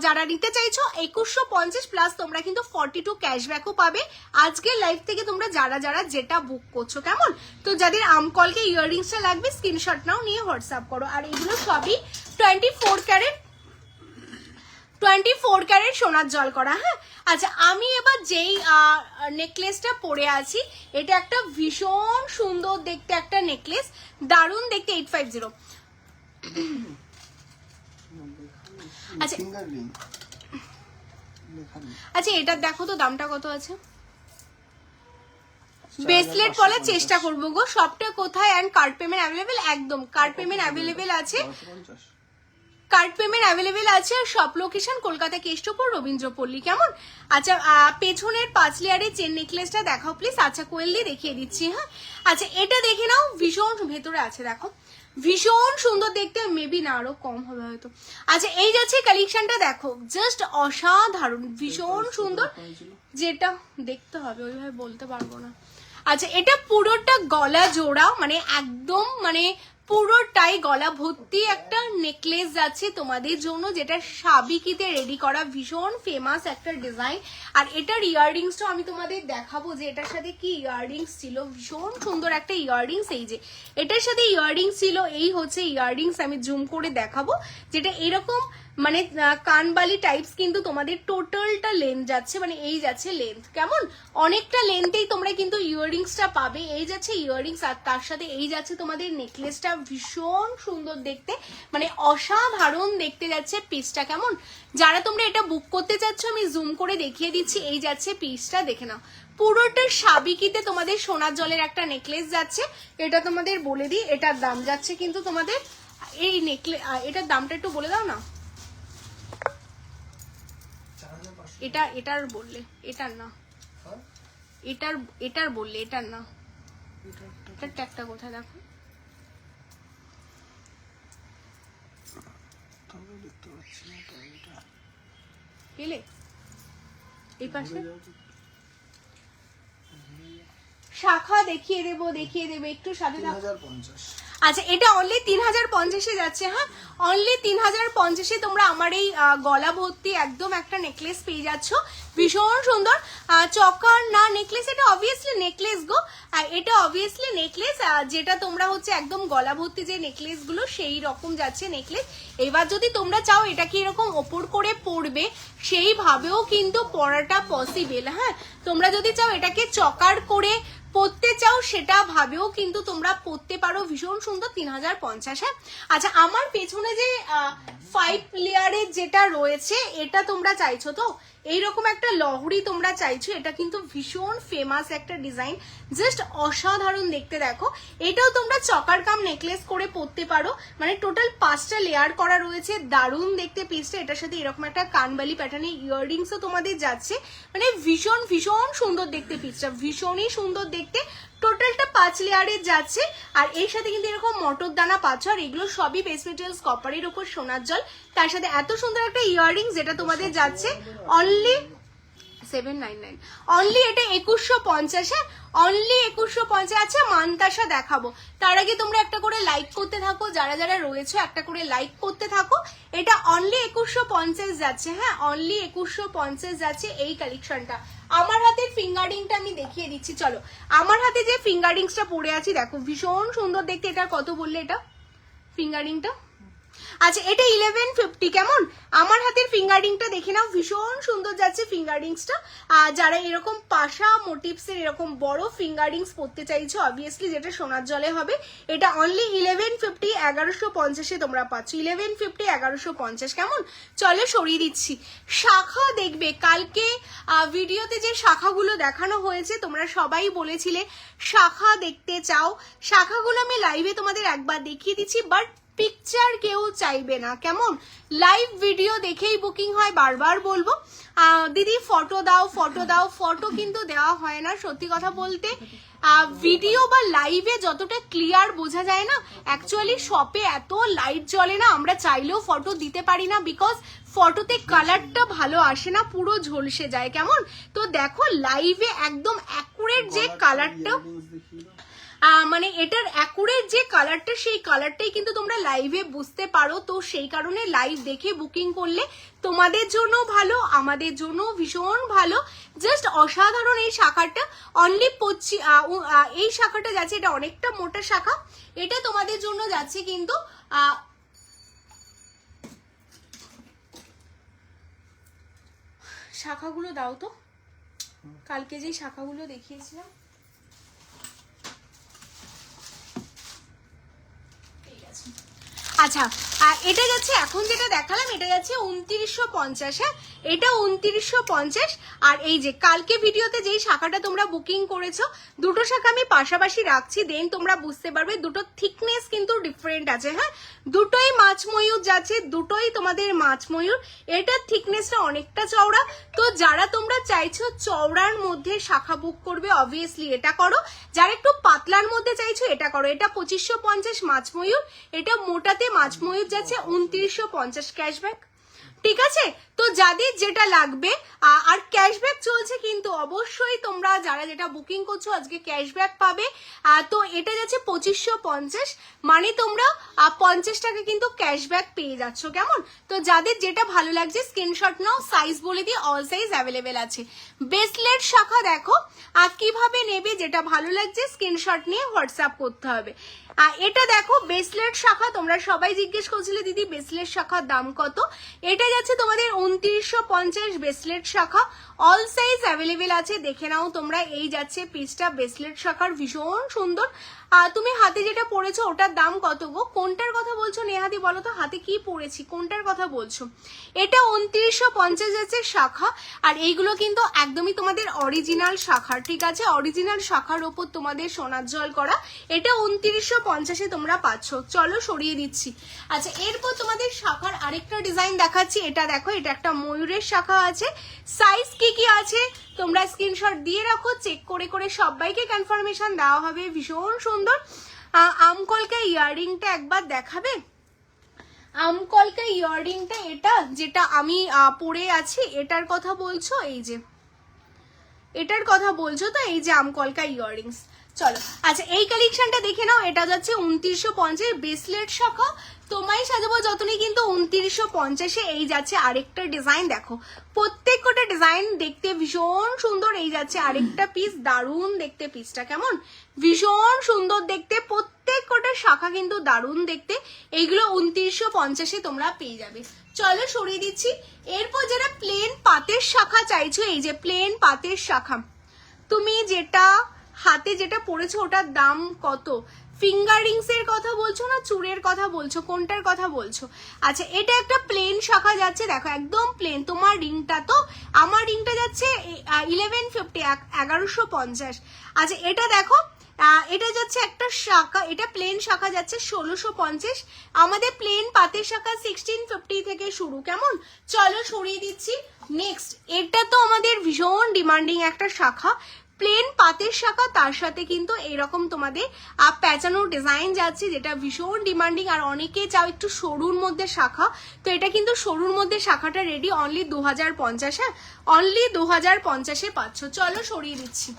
যারা নিতে চাইছো 2150 প্লাস তোমরা কিন্তু 42 ক্যাশব্যাকও পাবে আজকের লাইভ থেকে, তোমরা যারা যারা যেটা বুক করছো, কেমন? তো যাদের আমকলকে ইয়াররিংসটা লাগবে স্ক্রিনশট নাও, নিয়ে হোয়াটসঅ্যাপ করো। আর এগুলো সবই 24 ক্যারেট সোনার জল করা। হ্যাঁ আচ্ছা আমি এবার যেই নেকলেসটা পরে আছি, এটা একটা ভীষণ সুন্দর দেখতে একটা নেকলেস, দারুণ দেখতে, 850। আচ্ছা আচ্ছা এটা দেখো তো দামটা কত আছে, ব্রেসলেট পরার চেষ্টা করবো গো। সবটা কোথায় অ্যান্ড কার্ড পেমেন্ট অ্যাভেলেবেল? একদম কার্ড পেমেন্ট অ্যাভেলেবেল আছে, কার্ড পেমেন্ট অ্যাভেলেবেল আছে। সব লোকেশন কলকাতা কেষ্টপুর রবীন্দ্রপল্লী। কেমন? আচ্ছা পেছনের 5 লেয়ারের চেন নেকলেসটা দেখাও প্লিজ। আচ্ছা কোয়েল দিয়ে দেখিয়ে দিচ্ছি। হ্যাঁ আচ্ছা এটা দেখে নাও, ভীষণ ভেতরে আছে দেখো, ভীষণ সুন্দর দেখতে। মেবি না আরো কম হবে হয়তো। আচ্ছা এই যাচ্ছে কালেকশনটা দেখো, জাস্ট অসাধারণ, ভীষণ সুন্দর। যেটা দেখতে হবে ওইভাবে বলতে পারবো না। আচ্ছা এটা পুরোটা গলা জোড়া, মানে একদম মানে পুরোটাই গলা ভর্তি একটা নেকলেস যাচ্ছে তোমাদের জন্য, যেটা সাবিকিতে রেডি করা, ভীষণ ফেমাস একটা ডিজাইন। আর এটার ইয়াররিংসটা আমি তোমাদের দেখাবো যে এটার সাথে কি ইয়াররিংস ছিল। ভীষণ সুন্দর একটা ইয়াররিংস, এই যে এটার সাথে ইয়াররিংস ছিল। এই হচ্ছে ইয়াররিংস, আমি জুম করে দেখাবো, যেটা এরকম মানে কানবালি টাইপস, কিন্তু তোমাদের টোটালটা লেন্থ যাচ্ছে, মানে এই যাচ্ছে লেন্থ। কেমন? অনেকটা লেন্থেই তোমরা কিন্তু ইয়াররিংসটা পাবে। এই যাচ্ছে ইয়াররিংস, আর তার সাথে এই যাচ্ছে তোমাদের নেকলেসটা, ভীষণ সুন্দর দেখতে, মানে অসাধারণ দেখতে যাচ্ছে পিসটা। কেমন? যারা তোমরা এটা বুক করতে চাচ্ছ আমি জুম করে দেখিয়ে দিচ্ছি। এই যাচ্ছে পিসটা, দেখে নাও। পুরোটা সাবিকিতে তোমাদের সোনার জলের একটা নেকলেস যাচ্ছে। এটা তোমাদের বলে দিই, এটার দাম যাচ্ছে কিন্তু তোমাদের এই নেকলেস, এটার দামটা একটু বলে দাও না। এটার বললে, এটার না, এটার বললে, এটার না। এটার ট্যাগটা কোথায় দেখো, পেলে এই পাশে শাখা দেখিয়ে দেবো একটু সাথে থাকো। আচ্ছা এটা অনলি 3050-এ যাচ্ছে। হ্যাঁ অনলি 3050-এ তোমরা আমার এই গলা ভর্তি একদম একটা নেকলেস পেয়ে যাচ্ছ, ভীষণ সুন্দর। চকার না নেকলেস, এটা অবভিয়াসলি নেকলেস গো, এটা অবভিয়াসলি নেকলেস, যেটা তোমরা হচ্ছে একদম গলা ভর্তি যে নেকলেস গুলো সেই রকম যাচ্ছে নেকলেস। এবার যদি তোমরা চাও এটা কি এরকম ওপর করে পরবে, সেইভাবেও কিন্তু পরাটা পসিবল। হ্যাঁ তোমরা যদি চাও এটাকে চকার করে পরতে চাও সেটা ভাবেও কিন্তু তোমরা পরতে পারো, ভীষণ সুন্দর। 3050। হ্যাঁ আচ্ছা আমার পেছনে যে 5 লেয়ারের যেটা রয়েছে এটা তোমরা চাইছো তো, এইরকম একটা লহরি তোমরা চাইছো, এটা কিন্তু ভীষণ ফেমাস একটা ডিজাইন, জাস্ট অসাধারণ দেখতে। দেখো এটাও তোমরা চকার কাম নেকলেস করে পরতে পারো, মানে টোটাল 5টা লেয়ার করা রয়েছে, দারুণ দেখতে পিসটা। এটার সাথে এরকম একটা কানবালি প্যাটার্নের ইয়াররিংসও তোমাদের যাচ্ছে, মানে ভীষণ ভীষণ সুন্দর দেখতে পিসটা, ভীষণই সুন্দর দেখতে। টোটালটা 5 লেয়ারের যাচ্ছে, আর এর সাথে কিন্তু এরকম মটর দানা পাচ্ছ, আর এগুলো সবই বেস মেটেরিয়ালস কপারের উপর সোনার জল, তার সাথে এত সুন্দর একটা ইয়াররিং যেটা তোমাদের যাচ্ছে অনলি 799, অনলি এটা 2150। হ্যাঁ অনলি 2150। আচ্ছা মানতাসা দেখাবো, তার আগে তোমরা একটা করে লাইক করতে থাকো, যারা যারা রয়েছে একটা করে লাইক করতে থাকো। এটা অনলি 2150 যাচ্ছে। হ্যাঁ অনলি 2150 যাচ্ছে এই কালেকশনটা। আমার হাতের ফিঙ্গারিংটা আমি দেখিয়ে দিচ্ছি, চলো। আমার হাতে যে ফিঙ্গারিংসটা পরে আছি দেখো, ভীষণ সুন্দর দেখতে। এটা কত বললে এটা ফিঙ্গারিংটা? আচ্ছা এটা 1150। কেমন? আমার হাতের ফিঙ্গারিংটা দেখে নাও, ভীষণ সুন্দর যাচ্ছে ফিঙ্গারিংসটা। যারা এরকম পাশা মোটিভসের এরকম বড় ফিঙ্গারিংস পরতে চাইছো, অবভিয়াসলি যেটা সোনার জলে হবে, এটা অনলি 1150, 1150-এ তোমরা পাচ্ছ। 1150, 1150। কেমন? চলো সরিয়ে দিচ্ছি। শাখা দেখবে, কালকে ভিডিওতে যে শাখাগুলো দেখানো হয়েছে তোমরা সবাই বলেছিলে শাখা দেখতে চাও, শাখাগুলো আমি লাইভে তোমাদের একবার দেখিয়ে দিচ্ছি, বাট পিকচার কেউ চাইবে না। কেমন? লাইভ ভিডিও দেখেই বুকিং হয়, বারবার বলবো। দিদি ফটো দাও, ফটো দাও, ফটো কিন্তু দেওয়া হয় না সত্যি কথা বলতে। ভিডিও বা লাইভে যতটা ক্লিয়ার বোঝা যায় না, অ্যাকচুয়ালি শপে এত লাইট জ্বলে না, আমরা চাইলেও ফটো দিতে পারি না, বিকজ ফটোতে কালারটা ভালো আসে না, পুরো ঝলসে যায়। কেমন? তো দেখো লাইভে একদম অ্যাকুরেট যে কালারটা, মানে এটার অ্যাকুরেট যে কালারটা, সেই কালারটাই কিন্তু তোমরা লাইভে বুঝতে পারো। তো সেই কারণে লাইভ দেখে বুকিং করলে তোমাদের জন্য ভালো, আমাদের জন্য ভীষণ ভালো, জাস্ট অসাধারণ। এই শাখাটা অনলি এই শাখাটা যাচ্ছে, এটা অনেকটা মোটা শাখা, এটা তোমাদের জন্য যাচ্ছে কিন্তু শাখাগুলো দাও তো, কালকে যে শাখাগুলো দেখিয়েছিলাম। আচ্ছা এটা যাচ্ছে, এখন যেটা দেখালাম এটা যাচ্ছে 2950। হ্যাঁ এটা 2950। আর এই যে কালকে ভিডিওতে যেই শাখাটা তোমরা বুকিং করেছো, দুটো শাখা আমি পাশাপাশি রাখছি, দেন তোমরা বুঝতে পারবে দুটো থিকনেস কিন্তু ডিফারেন্ট আছে। হ্যাঁ, দুটোই মাছ ময়ূর যাচ্ছে, দুটোই তোমাদের মাছ ময়ূর। এটার থিকনেসটা অনেকটা চওড়া, তো যারা তোমরা চাইছো চওড়ার মধ্যে শাখা বুক করবে অবভিয়াসলি এটা করো, যারা একটু পাতলার মধ্যে চাইছো এটা করো। এটা 2550 মাছ ময়ূর, এটা মোটাতে মাছ ময়ূর যাচ্ছে 2950 ক্যাশব্যাক। ঠিক আছে, তো যাদের যেটা লাগবে আর ক্যাশব্যাক চলছে কিন্তু অবশ্যই তোমরা যারা যেটা বুকিং করছো আজকে ক্যাশব্যাক পাবে। তো এটা যাচ্ছে 2550, মানে তোমরা 50 টাকা কিন্তু ক্যাশব্যাক পেয়ে যাচ্ছ। কেমন? তো যাদের যেটা ভালো লাগছে স্ক্রিনশট নাও, সাইজ বলে দিই, অল সাইজ অ্যাভেলেবেল আছে। ব্রেসলেট শাখা দেখো আর কিভাবে নেবে, যেটা ভালো লাগছে স্ক্রিনশট নিয়ে হোয়াটসঅ্যাপ করতে হবে। এটা দেখো ব্রেসলেট শাখা, তোমরা সবাই জিজ্ঞেস করছিলে দিদি ব্রেসলেট শাখার দাম কত। এটা যাচ্ছে তোমাদের 2950 ব্রেসলেট শাখা, অল সাইজ অ্যাভেলেবেল আছে, দেখে নাও তোমরা। এই যাচ্ছে পিসটা ব্রেসলেট শাখার, ভীষণ সুন্দর। তুমি হাতে যেটা পরেছো ওটার দাম কত গো? কোনটার কথা বলছো নেহাদি বলো তো, হাতে কি পরেছি কোনটার কথা বলছো? এটা 2950 যাচ্ছে শাখা, আর এইগুলো কিন্তু একদমই তোমাদের অরিজিনাল শাখার। ঠিক আছে, অরিজিনাল শাখার ওপর তোমাদের সোনার জল করা। এটা 2950-এ তোমরা পাচ্ছ। চলো সরিয়ে দিচ্ছি। আচ্ছা, এরপর তোমাদের শাখার আরেকটা ডিজাইন দেখাচ্ছি। এটা দেখো, এটা একটা ময়ূরের শাখা আছে। সাইজ কি কি আছে তোমরা স্ক্রিনশট দিয়ে রাখো, চেক করে করে সবাইকে কনফার্মেশন দেওয়া হবে। ভীষণ সুন্দর। আমকলকা ইয়াররিংটা একবার দেখাবে? আমকলকা ইয়াররিংটা এটা যেটা আমি পরে আছি এটার কথা বলছো? এই যে এটার কথা বলছো তো, এই যে আমকলকা ইয়াররিংস। চলো, আচ্ছা এই কালেকশনটা দেখে নাও। এটা যাচ্ছে 2950 ব্রেসলেট শাখা, তোমায় সাজাবো যতনি কিন্তু 2950-এ। এই যাচ্ছে আরেকটা ডিজাইন, দেখো প্রত্যেক কটা ডিজাইন দেখতে ভীষণ সুন্দর। এই যাচ্ছে আরেকটা পিস, দারুণ দেখতে পিসটা, কেমন? ভীষণ সুন্দর দেখতে, প্রত্যেক কটা শাখা কিন্তু দারুণ দেখতে। এইগুলো 2950-এ তোমরা পেয়ে যাবে। চলো সরিয়ে দিচ্ছি। এরপর যারা প্লেন পাতের শাখা চাইছো, এই যে প্লেন পাতের শাখা, তুমি যেটা হাতে যেটা পরেছো ওটার দাম কত? ফিঙ্গার রিংস এর কথা বলছো না চূড়ের কথা বলছো, কোনটার কথা বলছো? আচ্ছা, এটা একটা প্লেন শাখা যাচ্ছে, দেখো একদম প্লেন। তোমার রিংটা তো, আমার রিংটা যাচ্ছে 1150, 1150। আচ্ছা এটা দেখো, এটা যাচ্ছে একটা শাখা, এটা প্লেন শাখা যাচ্ছে 1650। আমাদের প্লেন পাতের শাখা 1650 থেকে শুরু। কেমন? চলো সরিয়ে দিচ্ছি। নেক্সট, এটা তো আমাদের ভীষণ ডিমান্ডিং একটা শাখা, প্লেন পাতের শাখা, তার সাথে কিন্তু এরকম তোমাদের প্যাচানো ডিজাইন যাচ্ছে, যেটা ভীষণ ডিমান্ডিং। আর অনেকে চাও একটু সরুর মধ্যে শাখা, তো এটা কিন্তু সরুর মধ্যে শাখাটা রেডি, অনলি 2050। হ্যাঁ, অনলি 2050-এ পাচ্ছ। চলো সরিয়ে দিচ্ছি।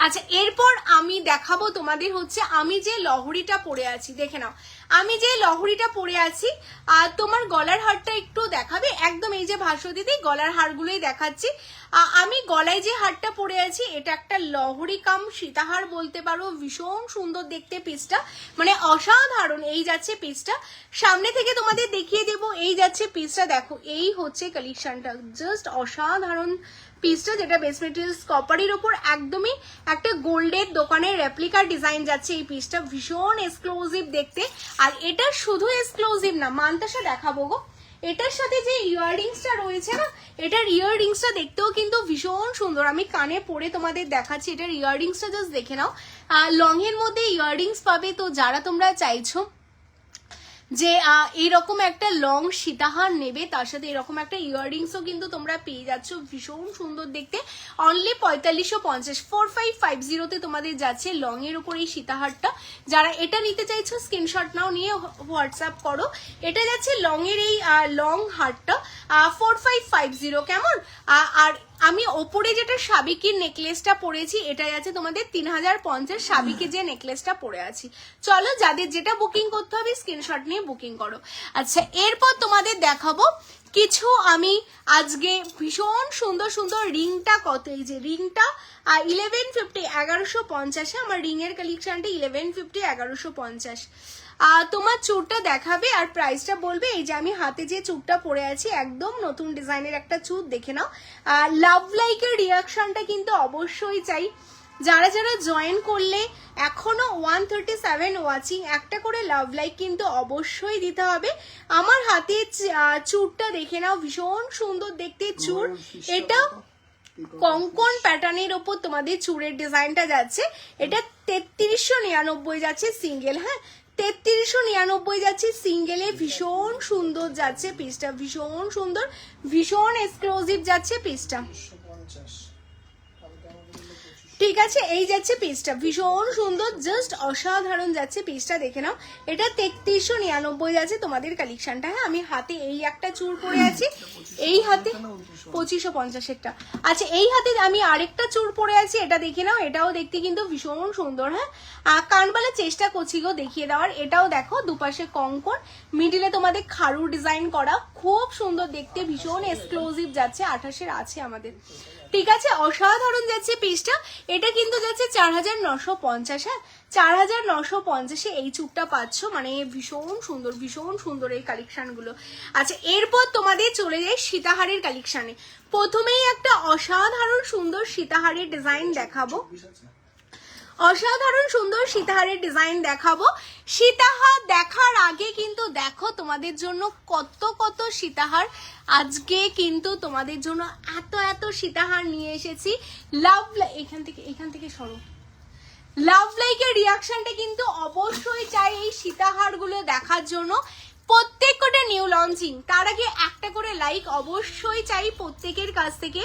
আচ্ছা, এরপর আমি দেখাবো তোমাদের হচ্ছে আমি যে লহরিটা পরে আছি, দেখে নাও আমি যে লহরিটা পরে আছি। আর তোমার গলার হারটা একটু দেখাবে? একদম এই যে ভাষ্য দিদি গলার হারগুলোই দেখাচ্ছি। আমি গলায় যে হারটা পরে আছি এটা একটা লহরি কাম সীতাহার বলতে পারো, ভীষণ সুন্দর দেখতে পিসটা, মানে অসাধারণ। এই যাচ্ছে পিসটা, সামনে থেকে তোমাদের দেখিয়ে দেবো। এই যাচ্ছে পিসটা, দেখো এই হচ্ছে কালেকশনটা, জাস্ট অসাধারণ পিসটা, যেটা বেস মেটেরিয়ালস কপারের ওপর একদমই একটা গোল্ডের দোকানের রেপ্লিকার ডিজাইন যাচ্ছে। এই পিসটা ভীষণ এক্সক্লুসিভ দেখতে। আর এটা শুধু এক্সক্লুসিভ না, মানতাসা দেখাবো গো, এটার সাথে যে ইয়াররিংসটা রয়েছে না, এটার ইয়াররিংসটা দেখতেও কিন্তু ভীষণ সুন্দর। আমি কানে পরে তোমাদের দেখাচ্ছি, এটার ইয়াররিংসটা জাস্ট দেখে নাও। লং এর মধ্যে ইয়াররিংস পাবে, তো যারা তোমরা চাইছো যে এইরকম একটা লং সীতাহার নেবে, তার সাথে এরকম একটা ইয়াররিংসও কিন্তু তোমরা পেয়ে যাচ্ছ, ভীষণ সুন্দর দেখতে। অনলি 4550, 4550-তে তোমাদের যাচ্ছে লং এর উপর এই সীতাহারটা। যারা এটা নিতে চাইছো স্ক্রিনশট নাও, নিয়ে হোয়াটসঅ্যাপ করো। এটা যাচ্ছে লং এর এই লং হারটা 4550। কেমন? আর আমি ওপরে যেটা সাবিকির নেকলেসটা পরেছি এটা যাচ্ছে তোমাদের 3050, সাবিকে যে নেকলেসটা পরে আছি। চলো, যাদের যেটা বুকিং করতে হবে স্ক্রিনশট নিয়ে বুকিং করো। আচ্ছা, এরপর তোমাদের দেখাবো কিছু আমি আজকে ভীষণ সুন্দর সুন্দর রিংটা কত। এই যে রিংটা 1150, 1150-এ আমার রিং এর কালেকশনটা 1150, 1150। তোমার চুড়টা দেখাবে আর প্রাইসটা বলবে। এই যে আমি হাতে যে চুড়টা পরে আছি একদম নতুন ডিজাইনের একটা চুড়, দেখে নাও। লাভ লাইকের রিয়াকশনটা কিন্তু অবশ্যই চাই। যারা যারা জয়েন করলে এখনো 137 ওয়াচিং, একটা করে লাভ লাইক কিন্তু অবশ্যই দিতে হবে। আমার হাতে চুরটা দেখে নাও, ভীষণ সুন্দর দেখতে চুর। এটা কঙ্কন প্যাটার্নের ওপর তোমাদের চুরের ডিজাইনটা যাচ্ছে। এটা 3399 যাচ্ছে সিঙ্গেল, হ্যাঁ 3399 যাচ্ছে সিঙ্গেলে, ভীষণ সুন্দর যাচ্ছে পিসটা, ভীষণ সুন্দর, ভীষণ এক্সক্লুসিভ যাচ্ছে পিসটা, ঠিক আছে। এই যাচ্ছে পিসটা, ভীষণ সুন্দর, জাস্ট অসাধারণ যাচ্ছে পিসটা, দেখে নাও। এটা 3399 যাচ্ছে তোমাদের কালেকশনটা, হ্যাঁ। আমি হাতে এই একটা চুর পরে আছি, এই হাতে 2550 একটা। আচ্ছা, এই হাতে আমি আরেকটা চুর পরে আছি, এটা দেখে নাও। এটাও দেখতে কিন্তু ভীষণ সুন্দর, হ্যাঁ। কানবালা চেষ্টা করছি গো দেখিয়ে দেওয়ার। এটাও দেখো, দুপাশে কঙ্কন, মিডিলে তোমাদের খারু ডিজাইন করা, খুব সুন্দর দেখতে, ভীষণ এক্সক্লুসিভ যাচ্ছে। 28-এর আছে আমাদের, ঠিক আছে। অসাধারণ যাচ্ছে পিসটা। এটা কিন্তু যাচ্ছে 4950, হ্যাঁ 4950-এ এই চুপটা পাচ্ছ, মানে ভীষণ সুন্দর, ভীষণ সুন্দর এই কালেকশনগুলো। আচ্ছা, এরপর তোমাদের চলে যায় সীতাহারের কালেকশনে। প্রথমেই একটা অসাধারণ সুন্দর সীতাহারের ডিজাইন দেখাবো, অসাধারণ সুন্দর সীতাহারের ডিজাইন দেখাবো। সীতাহার দেখার আগে কিন্তু দেখো তোমাদের জন্য কত কত সীতাহার আজকে কিন্তু তোমাদের জন্য এত এত সীতাহার নিয়ে এসেছি। লাভ এখান থেকে সরো, লাভ লাইকের রিয়াকশনটা কিন্তু অবশ্যই চাই এই সীতাহার গুলো দেখার জন্য। প্রত্যেক কটা নিউ লঞ্চিং, তার আগে একটা করে লাইক অবশ্যই চাই প্রত্যেকের কাছ থেকে।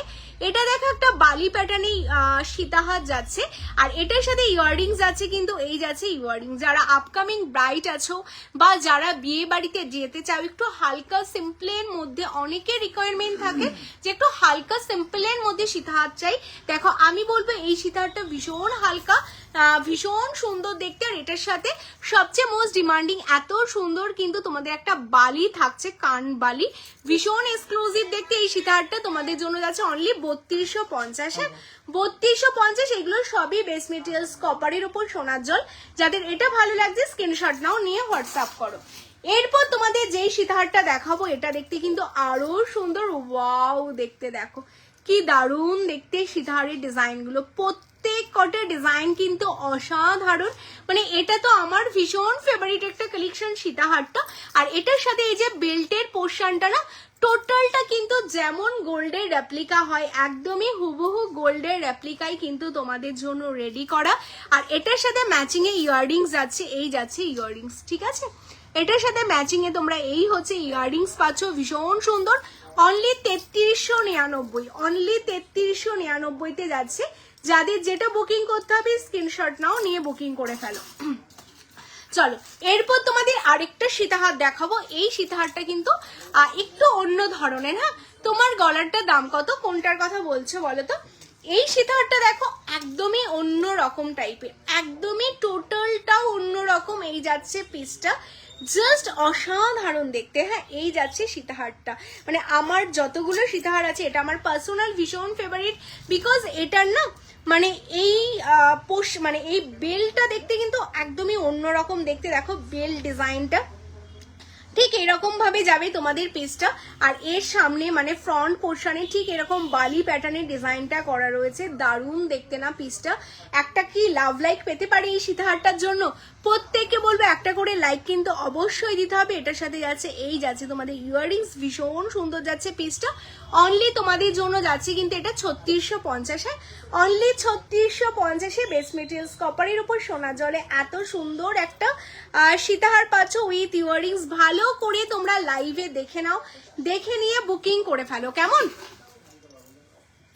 এটা দেখো একটা বালি প্যাটার্নে সীতাহার যাচ্ছে, আর এটার সাথে ইয়াররিংস যাচ্ছে, কিন্তু এই যাচ্ছে ইয়াররিং। যারা আপকামিং ব্রাইট আছো বা যারা বিয়ে বাড়িতে যেতে চাও একটু হালকা সিম্পলের মধ্যে, অনেকের রিকোয়ারমেন্ট থাকে যে একটু হালকা সিম্পলের মধ্যে সীতাহার চাই। দেখো, আমি বলবো এই সীতাহারটা ভীষণ হালকা, ভীষণ সুন্দর দেখতে। আর এটার সাথে সবচেয়ে মোস্ট ডিমান্ডিং, এত সুন্দর কিন্তু তোমাদের একটা বালি থাকছে, কান বালি, ভীষণ এক্সক্লুসিভ দেখতে। এই সীতাহারটা তোমাদের জন্য যাচ্ছে অনলি 3250, হ্যাঁ 3250। এগুলো সবই বেস মেটেরিয়ালস, কপারের উপর সোনার জল। যাদের এটা ভালো লাগছে স্ক্রিনশট নাও, নিয়ে হোয়াটসঅ্যাপ করো। এরপর তোমাদের যেই সীতাহারটা দেখাবো, এটা দেখতে কিন্তু আরো সুন্দর, ওয়াও দেখতে, দেখো কি দারুণ দেখতে সীতাহারের ডিজাইনগুলো। প্রত্যেক কটা ডিজাইন কিন্তু অসাধারণ, মানে এটা তো আমার ভীষণ ফেভারিট একটা কালেকশন সীতাহারটা। আর এটার সাথে এই যে বেল্টের পোর্শনটা না, টোটালটা কিন্তু যেমন গোল্ডের রেপ্লিকা হয়, একদমই হুবহু গোল্ডের রেপ্লিকাই কিন্তু তোমাদের জন্য রেডি করা। আর এটার সাথে ম্যাচিং এ ইয়াররিংস যাচ্ছে, এই যাচ্ছে ইয়াররিংস, ঠিক আছে। এটার সাথে ম্যাচিং এ তোমরা এই হচ্ছে ইয়াররিংস পাচ্ছ, ভীষণ সুন্দর। অনলি 3399, অনলি 3399-তে যাচ্ছে। যাদের যেটা বুকিং করতে হবে স্ক্রিনশট নাও, নিয়ে বুকিং করে ফেলো। চলো, এরপর তোমাদের আরেকটা সীতাহার দেখাবো। এই সীতাহারটা কিন্তু একটু অন্য ধরনের, হ্যাঁ। তোমার গলারটা দাম কত, কোনটার কথা বলছো বলো তো? এই সীতাহারটা দেখো, একদমই অন্য রকম টাইপের, একদমই টোটালটা অন্য রকম। এই যাচ্ছে পিসটা, জাস্ট অসাধারণ দেখতে, হ্যাঁ। এই যাচ্ছে সীতাহারটা, মানে আমার যতগুলো সীতাহার আছে এটা আমার পার্সোনাল ভীষণ ফেভারিট, বিকজ এটার না মানে এই মানে এই বেলটা দেখতে কিন্তু একদমই অন্যরকম দেখতে। দেখো বেল ডিজাইনটা ঠিক এরকম ভাবে যাবে তোমাদের পেজটা। আর এর সামনে মানে ফ্রন্ট পোর্শনে ঠিক এরকম বালি প্যাটার্নের ডিজাইনটা করা রয়েছে, দারুণ দেখতে না পিসটা। একটা কি লাভ লাইক পেতে পারে এই সীতাহারটার জন্য? প্রত্যেককে বলবো একটা করে লাইক কিন্তু অবশ্যই দিতে হবে। এটার সাথে যাচ্ছে এই যাচ্ছে তোমাদের ইয়াররিংস, ভীষণ সুন্দর যাচ্ছে পিসটা। অনলি তোমাদের জন্য যাচ্ছে কিন্তু এটা 3650, অনলি 3650-এ বেস মেটেরিয়ালস, কপারের উপর সোনা জলে এত সুন্দর একটা সীতাহার পাচ্ছ উইথ ইয়াররিংস। ভালো করে তোমরা লাইভে দেখে নাও, দেখে নিয়ে বুকিং করে ফেলো, কেমন?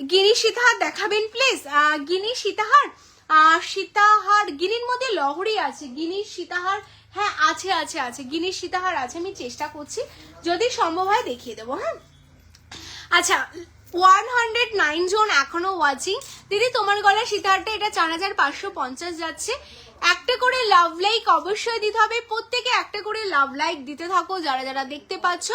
গিনি সীতাহার দেখাবেন প্লিজ। গিনি সীতাহার, সীতাহার গিনির মধ্যে লহরি আছে, গিনির সীতাহার, হ্যাঁ আছে আছে আছে, গিনির সীতাহার আছে। আমি চেষ্টা করছি, যদি সম্ভব হয় দেখিয়ে দেবো, হ্যাঁ। আচ্ছা, 109 জন এখনো ওয়াচিং। দিদি তোমার গলা সীতাহারটা এটা 4550 যাচ্ছে। একটা করে লাভ লাইক অবশ্যই দিতে হবে, প্রত্যেকে একটা করে লাভ লাইক দিতে থাকো। যারা যারা দেখতে পাচ্ছ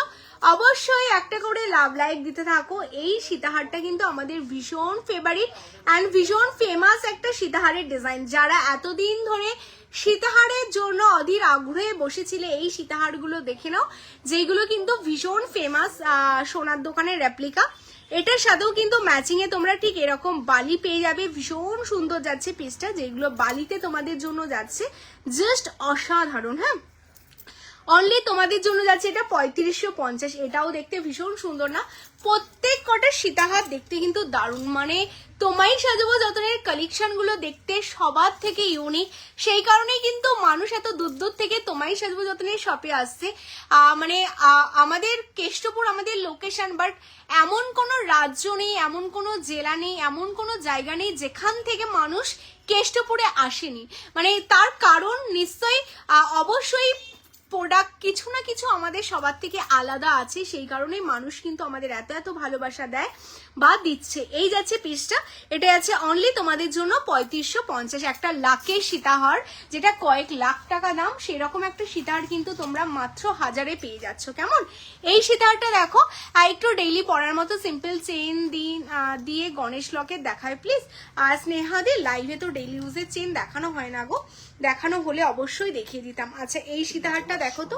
অবশ্যই একটা করে লাভ লাইক দিতে থাকো। এই সীতাহারটা কিন্তু আমাদের ভীষণ ফেভারিট অ্যান্ড ভীষণ ফেমাস একটা সীতাহারের ডিজাইন। যারা এতদিন ধরে সীতাহারের জন্য অধীর আগ্রহে বসেছিলে এই সীতাহারগুলো দেখে নাও, যেগুলো কিন্তু ভীষণ ফেমাস সোনার দোকানের রেপ্লিকা। এটার সাথেও কিন্তু ম্যাচিং এ তোমরা ঠিক এরকম বালি পেয়ে যাবে, ভীষণ সুন্দর যাচ্ছে পিসটা, যেগুলো বালিতে তোমাদের জন্য যাচ্ছে, জাস্ট অসাধারণ। হ্যাঁ, অনলি তোমাদের জন্য যাচ্ছে এটা 3550। এটাও দেখতে ভীষণ সুন্দর না? প্রত্যেক কটা সীতাহার দেখতে কিন্তু দারুণ, মানে তোমায় সাজাবো যতনের কালেকশন গুলো দেখতে সবার থেকে ইউনিক, সেই কারণেই কিন্তু মানুষ এত দূর দূর থেকে তোমায় সাজাবো যতনের শপে আসছে। মানে আমাদের কেষ্টপুর আমাদের লোকেশন, বাট এমন কোনো রাজ্য নেই, এমন কোনো জেলা নেই, এমন কোনো জায়গা নেই যেখান থেকে মানুষ কেষ্টপুরে আসেনি। মানে তার কারণ নিশ্চয়ই অবশ্যই প্রোডাক্ট কিছু না কিছু আমাদের সবার থেকে আলাদা আছে, সেই কারণেই মানুষ কিন্তু আমাদের এত এত ভালোবাসা দেয় বা দিচ্ছে। এই যাচ্ছে পিসটা, এটা আছে অনলি তোমাদের জন্য 3550। একটা লাখের সীতাহার, যেটা কয়েক লাখ টাকা দাম, সেরকম একটা সীতাহার কিন্তু তোমরা মাত্র 1000-এ পেয়ে যাচ্ছ। কেমন এই সীতাহারটা দেখো, আর একটু ডেইলি পরার মতো সিম্পল চেইন দিয়ে গণেশ লকেট দেখায় প্লিজ। আর স্নেহা দি লাইভে তো ডেইলি ইউজের চেইন দেখানো হয় না গো, দেখানো হলে অবশ্যই দেখিয়ে দিতাম। আচ্ছা এই সীতাহারটা দেখো তো,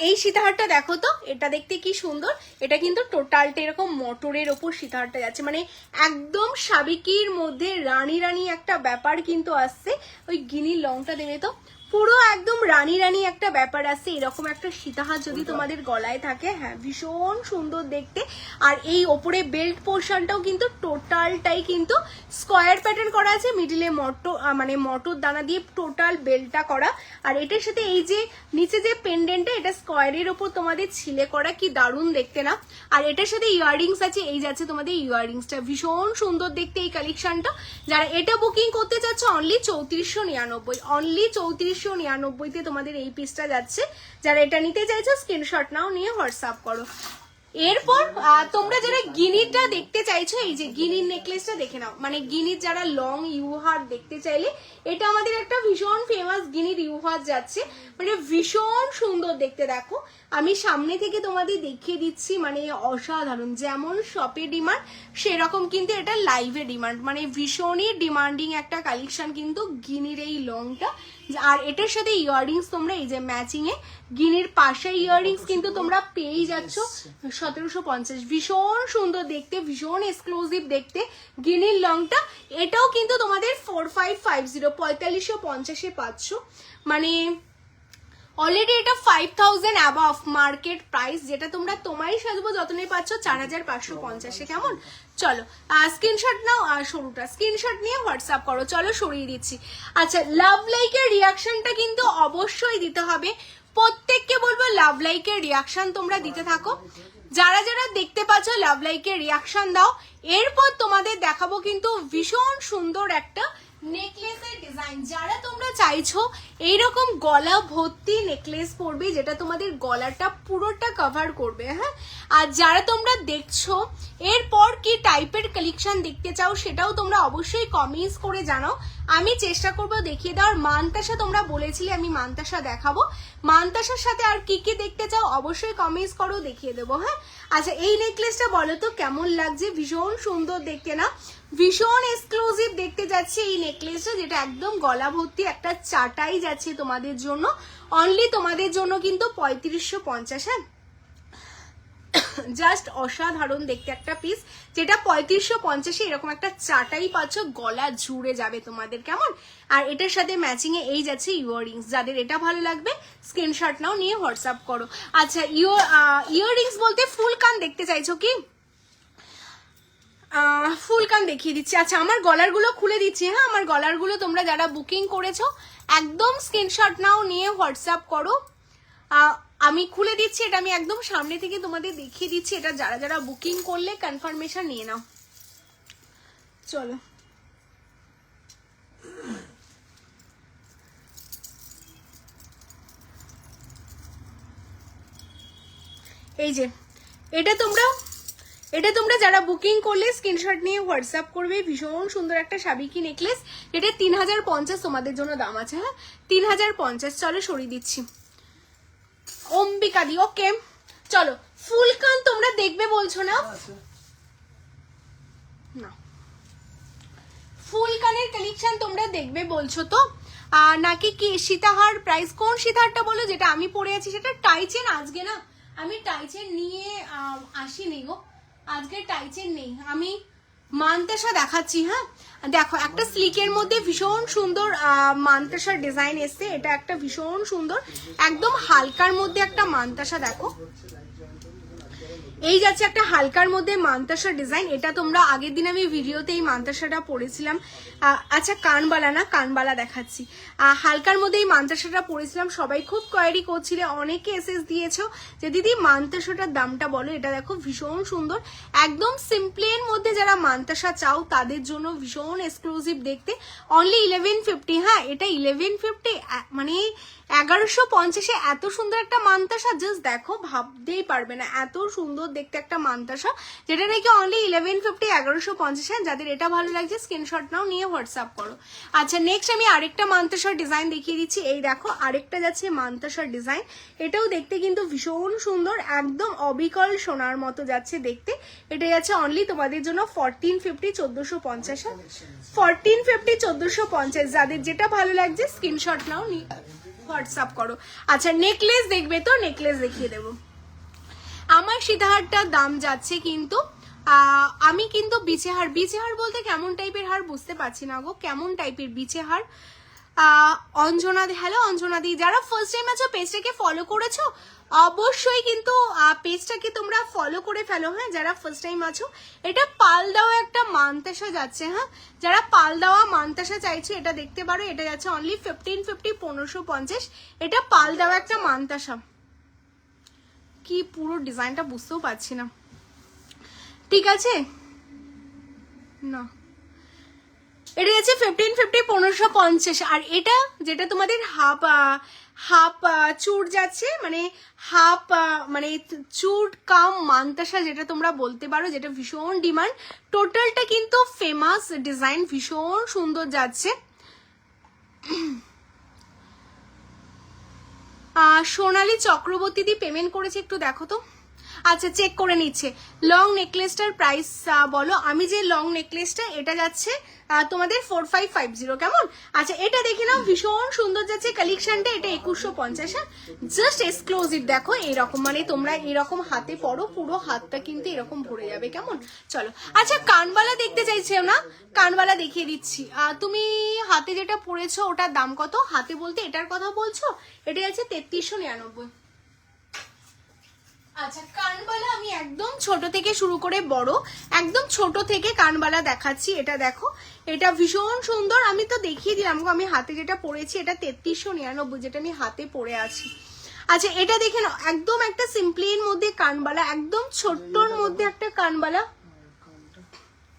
এই সীতাহারটা দেখো তো, এটা দেখতে কি সুন্দর। এটা কিন্তু টোটালটা এরকম মটরের ওপর সীতাহারটা যাচ্ছে, মানে একদম সাবিকির মধ্যে রানী রানী একটা ব্যাপার কিন্তু আসছে। ওই গিনির লংটা দেবে তো, পুরো একদম রানী রানী একটা ব্যাপার আছে। এরকম একটা সীতাহার যদি তোমাদের গলায় থাকে, হ্যাঁ ভীষণ সুন্দর দেখতে। আর এই ওপরে বেল্ট পোর্শনটাও কিন্তু টোটালটাই কিন্তু স্কোয়ার প্যাটার্ন করা আছে, মিডিলে মানে মটর দানা দিয়ে টোটাল বেল্টটা করা। আর এটার সাথে এই যে নিচে যে পেন্ডেন্টটা, এটা স্কোয়ারের ওপর তোমাদের ছিলে করা, কি দারুণ দেখতে না? আর এটার সাথে ইয়াররিংস আছে, এই যাচ্ছে তোমাদের ইয়াররিংসটা, ভীষণ সুন্দর দেখতে এই কালেকশনটা। যারা এটা বুকিং করতে চাচ্ছ অনলি 3499, অনলি 3499-তে তোমাদের এই পিসটা যাচ্ছে। যারা এটা নিতে চাইছো স্ক্রিনশট নাও, নিয়ে হোয়াটসঅ্যাপ করো। এরপর তোমরা যারা গিনিরটা দেখতে চাইছো, এই যে গিনির নেকলেসটা দেখে নাও। মানে গিনির যারা লং ইউহার দেখতে চাইলে, এটা আমাদের একটা ভীষণ ফেমাস গিনির ইউহার যাচ্ছে, মানে ভীষণ সুন্দর দেখতে। দেখো আমি সামনে থেকে তোমাদের দেখিয়ে দিচ্ছি, মানে অসাধারণ। যেমন শপে ডিমান্ড, সেরকম কিন্তু এটা লাইভে ডিমান্ড, মানে ভীষণই ডিমান্ডিং একটা কালেকশন কিন্তু গিনির এই লংটা। আর এটার সাথে ইয়াররিংস তোমরা এই যে ম্যাচিং এ গিনির পাশে ইয়াররিংস কিন্তু তোমরা পেয়েই যাচ্ছ 1750। ভীষণ সুন্দর দেখতে, ভীষণ এক্সক্লুসিভ দেখতে গিনির লংটা। এটাও কিন্তু তোমাদের 4550, 4550-এ পাচ্ছ। মানে অলরেডি এটা 5000 অ্যাবাভ মার্কেট প্রাইস, যেটা তোমরা তোমায় সাজবো যতনে পাচ্ছ 4550-এ। কেমন? চলো স্ক্রিনশট নাও, আর সরুটা স্ক্রিনশট নিয়ে হোয়াটসঅ্যাপ করো। চলো সরিয়ে দিচ্ছি। আচ্ছা লাভ লাইকের রিয়াকশনটা কিন্তু অবশ্যই দিতে হবে, প্রত্যেককে বলবো লাভ লাইকের রিয়াকশন তোমরা দিতে থাকো। যারা যারা দেখতে পাচ্ছ লাভ লাইকের রিয়াকশন দাও। এরপর তোমাদের দেখাবো কিন্তু ভীষণ সুন্দর একটা নেকলেসের ডিজাইন। যারা তোমরা চাইছো এইরকম গলা ভর্তি নেকলেস পরবে, যেটা তোমাদের গলাটা পুরোটা কভার করবে, হ্যাঁ। আর যারা তোমরা দেখছো এরপর কি টাইপের কালেকশন দেখতে চাও, সেটাও তোমরা অবশ্যই কমেন্টস করে জানাও, আমি চেষ্টা করবো দেখিয়ে দেওয়ার। মানতাসা তোমরা বলেছিলে আমি মানতাসা দেখাবো, মানতাসার সাথে আর কি কি দেখতে চাও অবশ্যই কমেন্টস করো, দেখিয়ে দেবো, হ্যাঁ। আচ্ছা এই নেকলেসটা বলো তো কেমন লাগছে? ভীষণ সুন্দর দেখতে না? ভীষণ এক্সক্লুসিভ দেখতে যাচ্ছে এই নেকলেসটা, যেটা একদম গলা ভর্তি একটা চাটাই যাচ্ছে তোমাদের জন্য। অনলি তোমাদের জন্য কিন্তু 3550, হ্যাঁ। জাস্ট অসাধারণ দেখতে একটা পিস, যেটা 3550-এ এরকম একটা চাটাই পাচ্ছ, গলা জুড়ে যাবে তোমাদের। কেমন? আর এটার সাথে ম্যাচিং এ এই যাচ্ছে ইয়াররিংস। যাদের এটা ভালো লাগবে স্ক্রিনশট নাও, নিয়ে হোয়াটসঅ্যাপ করো। আচ্ছা ইয়াররিংস বলতে ফুল কান দেখতে চাইছো কি? ফুল কান দেখিয়ে দিচ্ছি। আচ্ছা আমার গলারগুলো খুলে দিচ্ছি, হ্যাঁ। আমার গলারগুলো তোমরা যারা বুকিং করেছো একদম স্ক্রিনশট নাও, নিয়ে হোয়াটসঅ্যাপ করো। আমি খুলে দিচ্ছি, এটা আমি একদম সামনে থেকে তোমাদের দেখিয়ে দিচ্ছি। এটা যারা যারা বুকিং করলে কনফার্মেশন নিয়ে নাও। চলো এই যে এটা তোমরা যারা বুকিং করলে স্ক্রিনশট নিয়ে হোয়াটসঅ্যাপ করবে। ভীষণ সুন্দর একটা সাবিকি নেকলেস, এটা 3050 তোমাদের জন্য দাম আছে, হ্যাঁ 3050। চলো সরিয়ে দিচ্ছি অম্বিকা দি। ওকে চলো ফুল কান তোমরা দেখবে বলছো না? না ফুল কানের কালেকশন তোমরা দেখবে বলছো তো, নাকি কি সীতাহার প্রাইস? কোন সীতাহারটা বলো যেটা আমি পরে আছি সেটা? টাইচেন আজকে না আমি টাইচেন নিয়ে আসিনি গো, আজকে টাইচেন নেই, আমি মানতাসা দেখাচ্ছি। হ্যাঁ দেখো একটা স্লিকের মধ্যে ভীষণ সুন্দর মানতাসার ডিজাইন এসছে, এটা একটা ভীষণ সুন্দর একদম হালকার মধ্যে একটা মানতাসা। দেখো এই যাচ্ছে একটা হালকার মধ্যে মানতাসার ডিজাইন, এটা তোমরা আগের দিন আমি ভিডিওতে এই মানতাসাটা পরেছিলাম। আচ্ছা কানবালা না, কানবালা দেখাচ্ছি। হালকার মধ্যে এই মানতাসাটা পরেছিলাম, সবাই খুব কোয়ারি করছিলে, অনেকে এসএস দিয়েছো যে দিদি মানতাসাটার দামটা বলো। এটা দেখো ভীষণ সুন্দর একদম সিম্পলের মধ্যে যারা মানতাসা চাও তাদের জন্য ভীষণ এক্সক্লুসিভ দেখতে, অনলি 1150। হ্যাঁ এটা 1150 মানে 1150-এ এত সুন্দর একটা মানতাসা জাস্ট দেখো, ভাবতেই পারবে না এত সুন্দর দেখতে একটা মানতাসা, যেটা নাকি অনলি 1150 1150। যাদের এটা ভালো লাগছে স্ক্রিনশট নাও, নিয়ে হোয়াটসঅ্যাপ করো। আচ্ছা নেক্সট আমি আরেকটা মানতাসার ডিজাইন দেখিয়ে দিচ্ছি। এই দেখো আরেকটা যাচ্ছে মানতাসার ডিজাইন, এটাও দেখতে কিন্তু ভীষণ সুন্দর একদম অবিকল সোনার মতো যাচ্ছে দেখতে। এটা যাচ্ছে অনলি তোমাদের জন্য 1450 1450। 1450 1450, যাদের যেটা ভালো লাগছে স্ক্রিনশট নাও, হোয়াটসঅ্যাপ করো। আচ্ছা নেকলেস দেখবে তো, নেকলেস দেখিয়ে দেবো। আমার সীতাহারটার দাম যাচ্ছে কিন্তু আমি কিন্তু বিচেহার, বিচেহার বলতে কেমন টাইপের হার বুঝতে পারছি না গো, কেমন টাইপের বিচেহার? অঞ্জনা দি, হ্যালো অঞ্জনা দি, যারা ফার্স্ট টাইম আছো পেজটাকে ফলো করেছো অবশ্যই কিন্তু পেজটাকে তোমরা ফলো করে ফেলো। হ্যাঁ যারা ফার্স্ট টাইম আছো, এটা পাল দেওয়া একটা মানতাসা যাচ্ছে। হ্যাঁ যারা পাল দেওয়া মানতাসা চাইছো এটা দেখতে পারো, এটা যাচ্ছে অনলি 1550 1550। এটা পাল দেওয়া একটা মানতাসা, কি পুরো ডিজাইনটা বুঝতেও পারছি না, ঠিক আছে না, এটা যাচ্ছে 1550 1550। আর এটা যেটা তোমাদের হাফ হাফ চুর যাচ্ছে, মানে হাফ মানে চুর কাম মানতাসা যেটা তোমরা বলতে পারো, যেটা ভীষণ ডিমান্ড, টোটালটা কিন্তু ফেমাস ডিজাইন, ভীষণ সুন্দর যাচ্ছে। সোনালী চক্রবর্তী দি পেমেন্ট করেছে, একটু দেখো তো। আচ্ছা চেক করে নিচ্ছে। লং নেকলেসটার প্রাইস বলো। আমি যে লং নেকলেসটা এটা যাচ্ছে তোমাদের 4550 কেমন? আচ্ছা এটা দেখে নাও, ভীষণ সুন্দর যাচ্ছে কালেকশনটা, এটা 2150। জাস্ট এক্সক্লুসিভ দেখো এরকম, মানে তোমরা এরকম হাতে পরো পুরো হাতটা কিন্তু এরকম ভরে যাবে কেমন। চলো আচ্ছা কানবালা দেখতে চাইছে না, কানবালা দেখিয়ে দিচ্ছি। তুমি হাতে যেটা পরেছো ওটার দাম কত? হাতে বলতে এটার কথা বলছো? এটা যাচ্ছে 3399। আচ্ছা কানবালা আমি একদম ছোট থেকে শুরু করে বড়, একদম ছোট থেকে কানবালা দেখাচ্ছি। এটা দেখো এটা ভীষণ সুন্দর, আমি তো দেখিয়ে দিলাম গো, আমি হাতে যেটা পরেছি এটা 3399, যেটা আমি হাতে পরে আছি। আচ্ছা এটা দেখে নাও একদম একটা সিম্পলির মধ্যে কানবালা, একদম ছোট্টর মধ্যে একটা কানবালা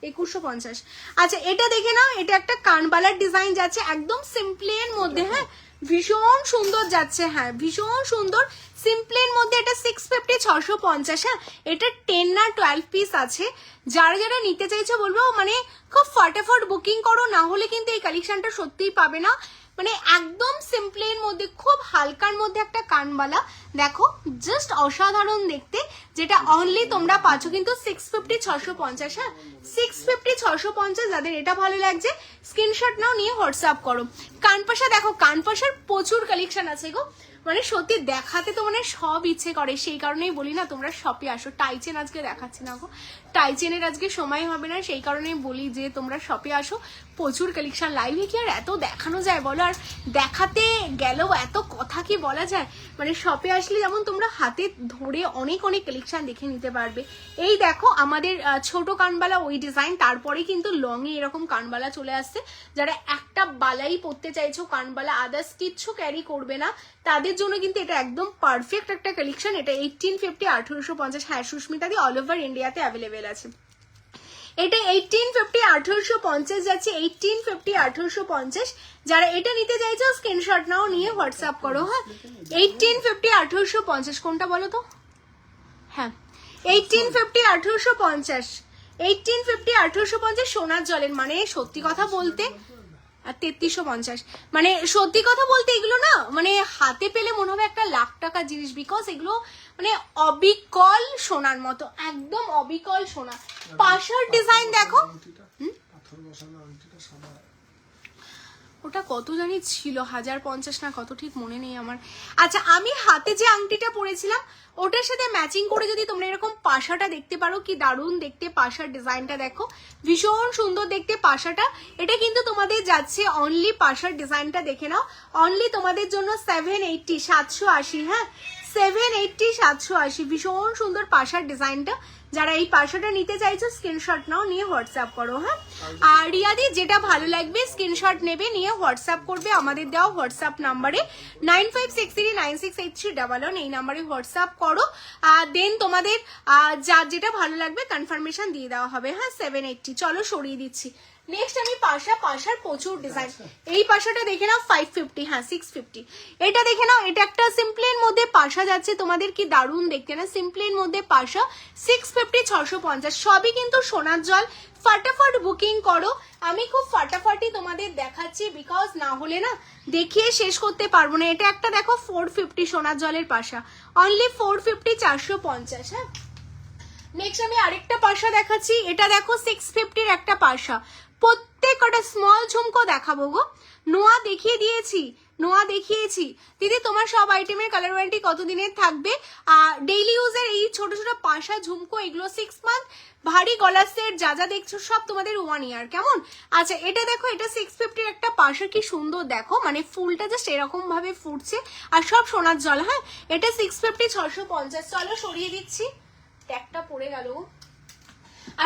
2150। আচ্ছা এটা দেখে নাও, এটা একটা কানবালার ডিজাইন যাচ্ছে একদম সিম্পলের মধ্যে। হ্যাঁ ভীষণ সুন্দর যাচ্ছে, হ্যাঁ ভীষণ সুন্দর সিম্পলের মধ্যে। এটা 650 650। হ্যাঁ এটা 10 না 12 পিস আছে, যারা যারা নিতে চাইছো বলবো মানে খুব ফটাফট বুকিং করো, না হলে কিন্তু এই কালেকশনটা সত্যিই পাবে না। মানে একদম সিম্পলের মধ্যে খুব হালকার মধ্যে একটা কানবালা দেখো, জাস্ট অসাধারণ দেখতে, যেটা অনলি তোমরা পাচ্ছ কিন্তু 650 650। হ্যাঁ 650 650, যাদের এটা ভালো লাগছে স্ক্রিনশট নাও, নিয়ে হোয়াটসঅ্যাপ করো। কানপাশা দেখো, কানপাশার প্রচুর কালেকশন আছে গো, মানে সত্যি দেখাতে তো মানে সব ইচ্ছে করে, সেই কারণেই বলি না তোমরা শপে আসো। টাইচেন আজকে দেখাচ্ছি না গো, টাইচেনের আজকে সময় হবে না, সেই কারণেই বলি যে তোমরা শপে আসো, প্রচুর কালেকশন। লাইভে কি আর এত দেখানো যায় বলো, আর দেখাতে গেলেও এত কথা কি বলা যায়, মানে শপে আসলে যেমন তোমরা হাতে ধরে অনেক অনেক কালেকশন দেখে নিতে পারবে। এই দেখো আমাদের ছোট কানবালা ওই ডিজাইন, তারপরে কিন্তু লং এ এরকম কানবালা চলে আসছে। যারা একটা বালাই পরতে চাইছো কানবালা, আদার্স কিচ্ছু ক্যারি করবে না, তাদের জন্য কিন্তু এটা একদম পারফেক্ট একটা কালেকশন। এটা 1850 1850। হ্যাঁ সুস্মিতা দি অল ওভার ইন্ডিয়াতে অ্যাভেলেবেল আছে। এটা 1850 1850 যাচ্ছে, 1850 1850। যারা এটা নিতে চাইছো স্ক্রিনশট নাও, নিয়ে হোয়াটসঅ্যাপ করো। হ্যাঁ 1850 1850 কোনটা বলো তো? হ্যাঁ 1850 1850 1850 1850 সোনার জলের, মানে সত্যি কথা বলতে আর 3350, মানে সত্যি কথা বলতে এগুলো না মানে হাতে পেলে মনে হবে একটা লাখ টাকার জিনিস, বিকজ এগুলো মানে অবিকল সোনার মতো, একদম অবিকল সোনা। পাশার ডিজাইন দেখো, ওটা কত জানি ছিল, 1050 না কত ঠিক মনে নেই আমার। আচ্ছা, আমি হাতে যে আংটিটা পরেছিলাম ওটার সাথে ম্যাচিং করে যদি তোমরা এরকম পাশাটা দেখতে পারো, কি দারুণ দেখতে পাশার ডিজাইনটা দেখো, ভীষণ সুন্দর দেখতে পাশাটা। এটা কিন্তু তোমাদের যাচ্ছে অনলি, পাশার ডিজাইনটা দেখে নাও, অনলি তোমাদের জন্য 780, 780, হ্যাঁ 780, 780, ভীষণ সুন্দর পাশার ডিজাইনটা। যারা এই পাশাটা নিতে চাইছো স্ক্রিনশট নাও, নিয়ে হোয়াটসঅ্যাপ করো, হ্যাঁ। আর রিয়াদি যেটা ভালো লাগবে স্ক্রিনশট নেবে, নিয়ে হোয়াটসঅ্যাপ করবে আমাদের দেওয়া হোয়াটসঅ্যাপ নাম্বারে 9563968311, এই নাম্বারে হোয়াটসঅ্যাপ করো। দেন তোমাদের যেটা ভালো লাগবে কনফার্মেশন দিয়ে দেওয়া হবে, হ্যাঁ 780। চলো সরিয়ে দিচ্ছি। নেক্সট আমি পাশার প্রচুর ডিজাইন। এই পাশাটা দেখে নাও 550, হ্যাঁ 650। এটা দেখে নাও, এটা একটা সিম্পলের মধ্যে পাশা যাচ্ছে, তোমাদের কি দারুণ দেখতে না, সিম্পলের মধ্যে পাশা 650, 650, সবই কিন্তু সোনার জল। ফাটাফাট বুকিং করো, আমি খুব ফাটাফাটি তোমাদের দেখাচ্ছি, বিকজ না হলে না দেখিয়ে শেষ করতে পারবো না। এটা একটা দেখো 450 সোনার জলের পাশা, অনলি 450, 450, হ্যাঁ। নেক্সট আমি আরেকটা পাশা দেখাচ্ছি, এটা দেখো 650-র একটা পাশা, প্রত্যেকটা স্মল ঝুমকো দেখাবো গো। নোয়া দেখিয়ে দিয়েছি, নোয়া দেখিয়েছি দিদি। তোমার সব আইটেমের কালার ওয়ারেন্টি কতদিনের থাকবে? ডেইলি ইউজের এই ছোট ছোট পাশা ঝুমকো এগুলো 6 মান্থ, ভারী গলার সেট যা যা দেখছো সব তোমাদের 1 ইয়ার, কেমন? আচ্ছা এটা দেখো, এটা 650-র একটা পাশা, কি সুন্দর দেখো, মানে ফুলটা জাস্ট এরকম ভাবে ফুটছে, আর সব সোনার জল, হ্যাঁ। এটা 650, 650। চলো সরিয়ে দিচ্ছি, ট্যাগটা পড়ে গেল।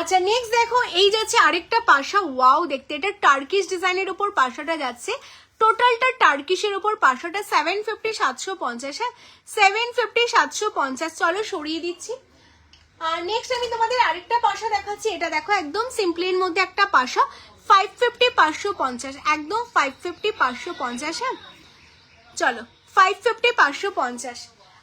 আচ্ছা নেক্সট দেখো, এই যাচ্ছে আরেকটা পাশা, ওয়াও দেখতে, এটা টার্কিশ ডিজাইনের উপর পাশাটা যাচ্ছে, টোটালটা টার্কিশের উপর পাশাটা 750, 750, হ্যাঁ 750, 750। চলো সরিয়ে দিচ্ছি। আর নেক্সট আমি তোমাদের আরেকটা পাশা দেখাচ্ছি, এটা দেখো একদম সিম্পলের মধ্যে একটা পাশা, 550, 550, একদম 550, 550, হ্যাঁ চলো 550, 550।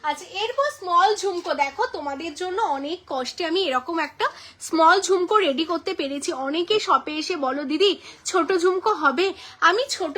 আচ্ছা এরপর স্মল ঝুমকো দেখো, তোমাদের জন্য অনেক কষ্টে আমি এরকম একটা স্মল ঝুমকো রেডি করতে পেরেছি। অনেকে শপে এসে বলো দিদি ছোট ঝুমকো হবে, আমি ছোট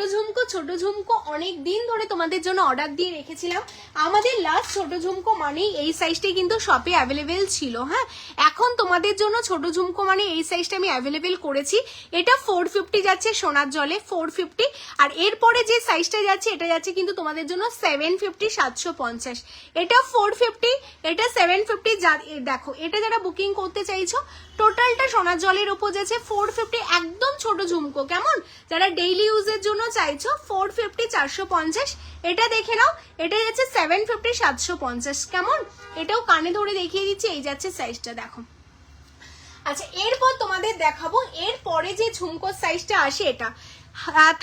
ঝুমকো অনেক দিন ধরে তোমাদের জন্য অর্ডার দিয়ে রেখেছিলাম। আমাদের লাস্ট ছোট ঝুমকো মানেই এই সাইজটাই কিন্তু শপে অ্যাভেলেবেল ছিল, হ্যাঁ এখন তোমাদের জন্য ছোট ঝুমকো মানে এই সাইজটা আমি অ্যাভেলেবেল করেছি। এটা 450 যাচ্ছে সোনার জলে, 450। আর এরপরে যে সাইজটা যাচ্ছে এটা যাচ্ছে কিন্তু তোমাদের জন্য 750, 750। এটা 450, এটা 750। দেখো এটা যারা বুকিং করতে চাইছো টোটালটা সোনার জলের উপর যাচ্ছে 450, একদম ছোট ঝুমকো, কেমন? যারা ডেইলি ইউজের জন্য চাইছো 450, 450। এটা দেখে নাও, এটা যাচ্ছে 750, 750, কেমন? এটাও কানে ধরে দেখিয়ে দিচ্ছি, এই যাচ্ছে সাইজটা দেখো। আচ্ছা এরপর তোমাদের দেখাবো এরপরে যে ঝুমকোর সাইজটা আসে, এটা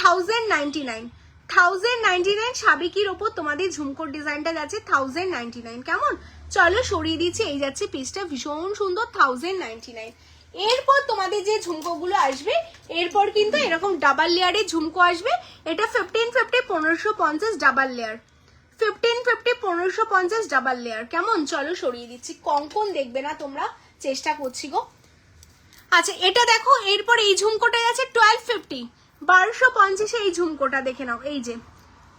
1099, 1099 সাবেকির ওপর তোমাদের ঝুমকোর ডিজাইনটা যাচ্ছে 1099, কেমন? চলো সরিয়ে দিচ্ছি, এই যাচ্ছে পিসটা ভীষণ সুন্দর 1099। এরপর তোমাদের যে ঝুমকোগুলো আসবে, এরপর কিন্তু এরকম ডাবল লেয়ারের ঝুমকো আসবে। এটা 1550, 1550 ডাবল লেয়ার, 1550, 1550 ডাবল লেয়ার, কেমন? চলো সরিয়ে দিচ্ছি, কঙ্কন দেখবে না তোমরা, চেষ্টা করছি গো। আচ্ছা এটা দেখো, এরপর এই ঝুমকোটা যাচ্ছে 1250, 1250 এই ঝুমকোটা দেখে নাও, এই যে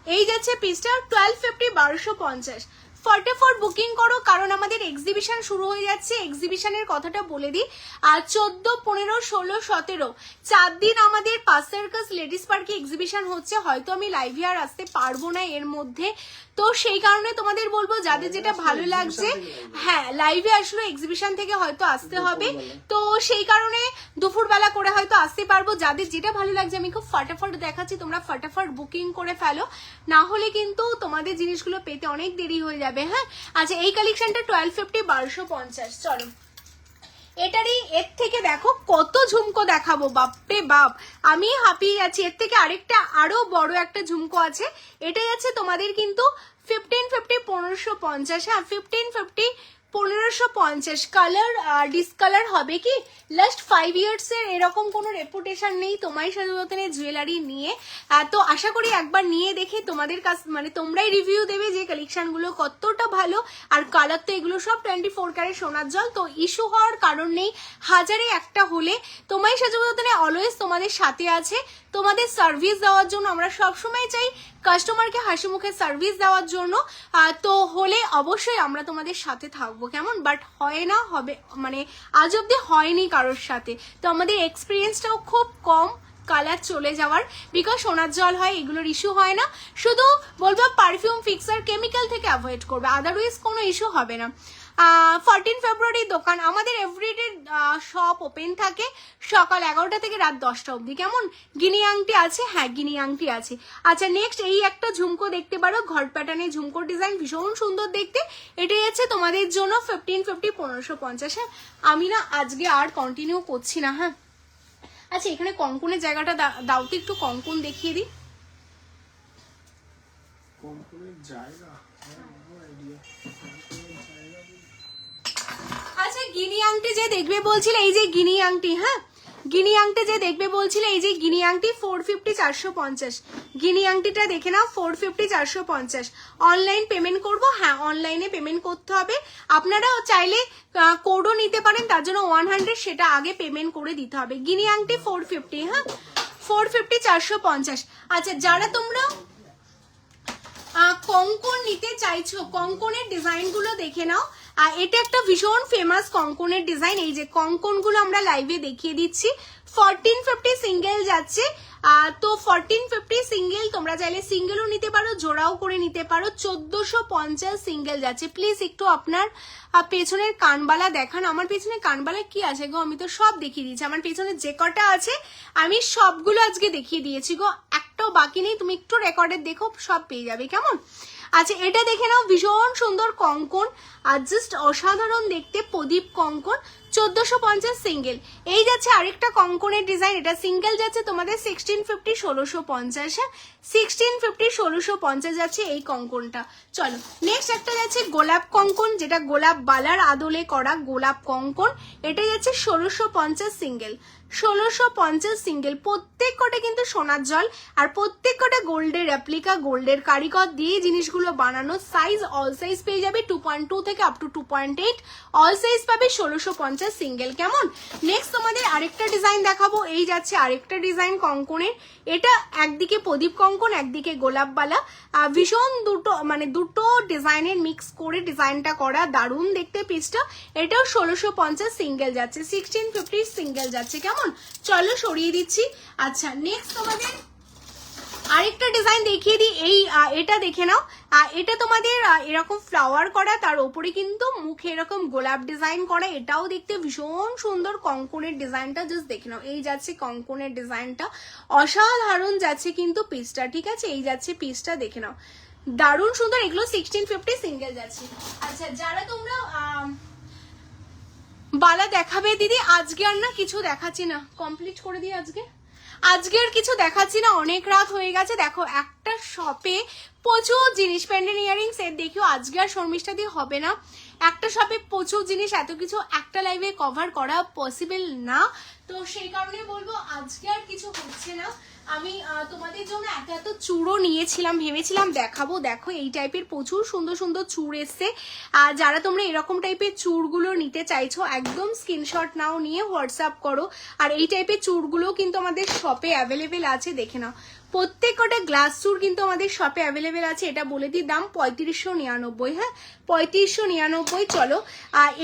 এই যাচ্ছে পিসটা 1250, 1250। ফটাফট বুকিং করো, কারণ আমাদের এক্সিবিশন শুরু হয়ে যাচ্ছে। এক্সিবিশনের কথাটা বলে দিই, আর 14, 15, 16, 17 4 দিন আমাদের পার্ক সার্কাস লেডিস পার্কে এক্সিবিশন হচ্ছে। হয়তো আমি লাইভে আর আসতে পারবো না এর মধ্যে, তো সেই কারণে তোমাদের বলবো যাদের যেটা ভালো লাগছে, হ্যাঁ লাইভে আসলে এক্সিবিশন থেকে হয়তো আসতে হবে, তো সেই কারণে দুপুরবেলা করে হয়তো আসতে পারবো। যাদের যেটা ভালো লাগছে আমি খুব ফটাফট দেখাচ্ছি, তোমরা ফটাফট বুকিং করে ফেলো, না হলে কিন্তু তোমাদের জিনিসগুলো পেতে অনেক দেরি হয়ে যাবে, হ্যাঁ। আচ্ছা এই কালেকশনটা 1250, 1250। চলো এটারই এর থেকে দেখো কত ঝুমকো দেখাবো, বাপরে বাপ আমি হাঁপিয়ে যাচ্ছি। এর থেকে আরেকটা আরো বড় একটা ঝুমকো আছে, এটা যাচ্ছে তোমাদের কিন্তু 1550, 1550, হ্যাঁ 1550, 1550। কালার ডিসকালার হবে কি, লাস্ট 5 ইয়ার্স এর এরকম কোনো রেপুটেশন নেই তোমায় সাজুরতনের জুয়েলারি নিয়ে। তো আশা করি একবার নিয়ে দেখে তোমাদের কাছ মানে তোমরাই রিভিউ দেবে যে কালেকশনগুলো কতটা ভালো। আর কালার তো এগুলো সব 24 ক্যারেট সোনার জল, তো ইস্যু হওয়ার কারণ নেই। হাজারে একটা হলে তোমায় সাজুরতনে অলওয়েজ তোমাদের সাথে আছে। তোমাদের সার্ভিস দেওয়ার জন্য, আমরা সবসময় চাই কাস্টমারকে হাসি মুখে সার্ভিস দেওয়ার জন্য। তো হলে অবশ্যই আমরা তোমাদের সাথে থাকবো, কেমন? বাট হয় না, হবে মানে আজ অব্দি হয়নি কারোর সাথে। তো আমাদের এক্সপিরিয়েন্সটাও খুব কম কালার চলে যাওয়ার, বিকজ সোনার জল হয়, এগুলোর ইস্যু হয় না। শুধু বলবো পারফিউম ফিক্সার কেমিক্যাল থেকে অ্যাভয়েড করবে, আদারওয়াইজ কোনো ইস্যু হবে না। 14 ফেব্রুয়ারি দোকান আমাদের এভরিডে শপ ওপেন থাকে সকাল 11টা থেকে রাত 10টা অবধি, কেমন? গিনি আংটি আছে, হ্যাঁ গিনি আংটি আছে। আচ্ছা নেক্সট এই একটা ঝুমকো দেখতে পারো, ঘর প্যাটার্নের ঝুমকো ডিজাইন, ভীষণ সুন্দর দেখতে। এটাই আছে তোমাদের জন্য 1550 1550। হ্যাঁ আমি না আজকে আর কন্টিনিউ করছি না। হ্যাঁ আচ্ছা এখানে কঙ্কনের জায়গাটা দাও তো একটু, কঙ্কন দেখিয়ে দিই। আচ্ছা গিনি আংটি যে দেখবে বলছিলে, এই যে গিনি আংটি, হ্যাঁ গিনি আংটি যে দেখবে বলছিলে, এই যে গিনি আংটি 450 450। গিনি আংটিটা দেখে নাও, 450 450। অনলাইন পেমেন্ট করব, হ্যাঁ অনলাইনে পেমেন্ট করতে হবে। আপনারা চাইলে কোডও নিতে পারেন, তার জন্য 100 সেটা আগে পেমেন্ট করে দিতে হবে। গিনি আংটি 450, হ্যাঁ 450 450। আচ্ছা যারা তোমরা কঙ্কন নিতে চাইছো, কঙ্কনের ডিজাইন গুলো দেখে নাও। এটা একটা ভীষণ ফেমাস কঙ্কনের ডিজাইন, এই যে কঙ্কন গুলো আমরা লাইভে দেখিয়ে দিচ্ছি। 1450 সিঙ্গেল যাচ্ছে। তো 1450 সিঙ্গেল, তোমরা চাইলে সিঙ্গেলও নিতে পারো, জোড়াও করে নিতে পারো। 1450 সিঙ্গেল যাচ্ছে। প্লিজ একটু আপনার পেছনের কানবালা দেখান। আমার পেছনে কানবালা কি আছে গো? আমি তো সব দেখিয়ে দিয়েছি, আমার পেছনে যে কটা আছে আমি সবগুলো আজকে দেখিয়ে দিয়েছি গো, একটাও বাকি নেই। তুমি একটু রেকর্ডের দেখো, সব পেয়ে যাবে, কেমন? আচ্ছা এটা দেখে নাও, ভীষণ সুন্দর কঙ্কন আর জাস্ট অসাধারণ দেখতে, প্রদীপ কঙ্কন 1450 সিঙ্গেল। এই যাচ্ছে আরেকটা কঙ্কনের ডিজাইন, এটা সিঙ্গেল যাচ্ছে তোমাদের 1650 1650। 1650 1650 যাচ্ছে এই কঙ্কনটা। চলো নেক্সট একটা যাচ্ছে গোলাপ কঙ্কন, যেটা গোলাপ বালার আদলে করা গোলাপ কঙ্কন। এটা যাচ্ছে 1650 সিঙ্গেল। 1650 সিঙ্গেল। প্রত্যেক কটা কিন্তু সোনার জল, আর প্রত্যেক কটা গোল্ডের রেপ্লিকা, গোল্ডের কারিগর দিয়ে জিনিসগুলো বানানো। সাইজ অল সাইজ পেয়ে যাবে 2.2 থেকে আপ টু 2.8, অল সাইজ পাবে 1650 সিঙ্গেল, কেমন? নেক্সট তোমাদের আরেকটা ডিজাইন দেখাবো, এই যাচ্ছে আরেকটা ডিজাইন কঙ্কনের। এটা একদিকে প্রদীপ কঙ্কন, একদিকে গোলাপ বালা, ভীষণ দুটো ডিজাইনের মিক্স করে ডিজাইনটা করা, দারুণ দেখতে পিসটা। এটাও 1650 সিঙ্গেল যাচ্ছে, 1650 সিঙ্গেল যাচ্ছে, কেমন? চলো সরিয়ে দিচ্ছি। আচ্ছা নেক্সট তোমাদের আরেকটা ডিজাইন দেখিয়ে দিই, এই এটা দেখে নাও। এটা তোমাদের এরকম ফ্লাওয়ার করা, তার উপরে কিন্তু মুখে এরকম গোলাপ ডিজাইন করা, এটাও দেখতে ভীষণ সুন্দর। কঙ্কনের ডিজাইনটা জাস্ট দেখে নাও, এই যাচ্ছে কঙ্কনের ডিজাইনটা, অসাধারণ যাচ্ছে কিন্তু পিসটা, ঠিক আছে? এই যাচ্ছে পিসটা, দেখে নাও দারুণ সুন্দর। এগুলো 1650 সিঙ্গেল যাচ্ছে। আচ্ছা যারা তোমরা বালা দেখাবে দিদি, আজকে আর না কিছু দেখাচ্ছি না, কমপ্লিট করে দিই আজকে আর কিছু দেখাচ্ছি না, অনেক রাত হয়ে গেছে। দেখো একটা শপে প্রচুর জিনিস, পেন্ডেন্ট ইয়ারিং সেট দেখিও, আজকে আর শর্মিষ্ঠা দিয়ে হবে না। একটা শপে প্রচুর জিনিস, এত কিছু একটা লাইভে কভার করা পসিবল না, তো সেই কারণে বলবো আজকে আর কিছু হচ্ছে না। আমি তোমাদের জন্য এত চূড়ও নিয়েছিলাম, ভেবেছিলাম দেখাবো। দেখো এই টাইপের প্রচুর সুন্দর সুন্দর চূড় এসছে। আর যারা তোমরা এরকম টাইপের চূড়গুলো নিতে চাইছো, একদম স্ক্রিনশট নাও, নিয়ে হোয়াটসঅ্যাপ করো। আর এই টাইপের চূড়গুলো কিন্তু আমাদের শপে অ্যাভেলেবেল আছে, দেখে নাও। প্রত্যেক কটা গ্লাস চূড় কিন্তু আমাদের শপে অ্যাভেলেবেল আছে। এটা বলে দিই দাম 3599, হ্যাঁ 3599। চলো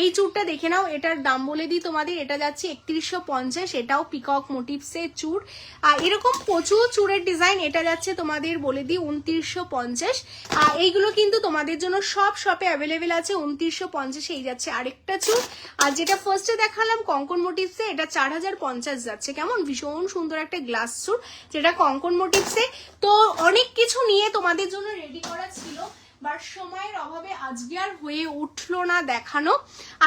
এই চূড়টা দেখে নাও, এটার দাম বলে দিই তোমাদের, এটা যাচ্ছে 3150, এটাও পিকক মোটিভসের চূড়। এরকম প্রচুর চূড়ের ডিজাইন, এটা যাচ্ছে তোমাদের বলে দিই 2950। এইগুলো কিন্তু তোমাদের জন্য সব শপে অ্যাভেলেবেল আছে 2950। এই যাচ্ছে আরেকটা চূড়, আর যেটা ফার্স্টে দেখালাম কঙ্কন মোটিভসে, এটা 4050 যাচ্ছে, কেমন? ভীষণ সুন্দর একটা গ্লাস চূড়, যেটা কঙ্কন মোটিভসে। তো অনেক কিছু নিয়ে তোমাদের জন্য রেডি করা ছিল, বাট সময়ের অভাবে আজকে আর হয়ে উঠলো না দেখানো।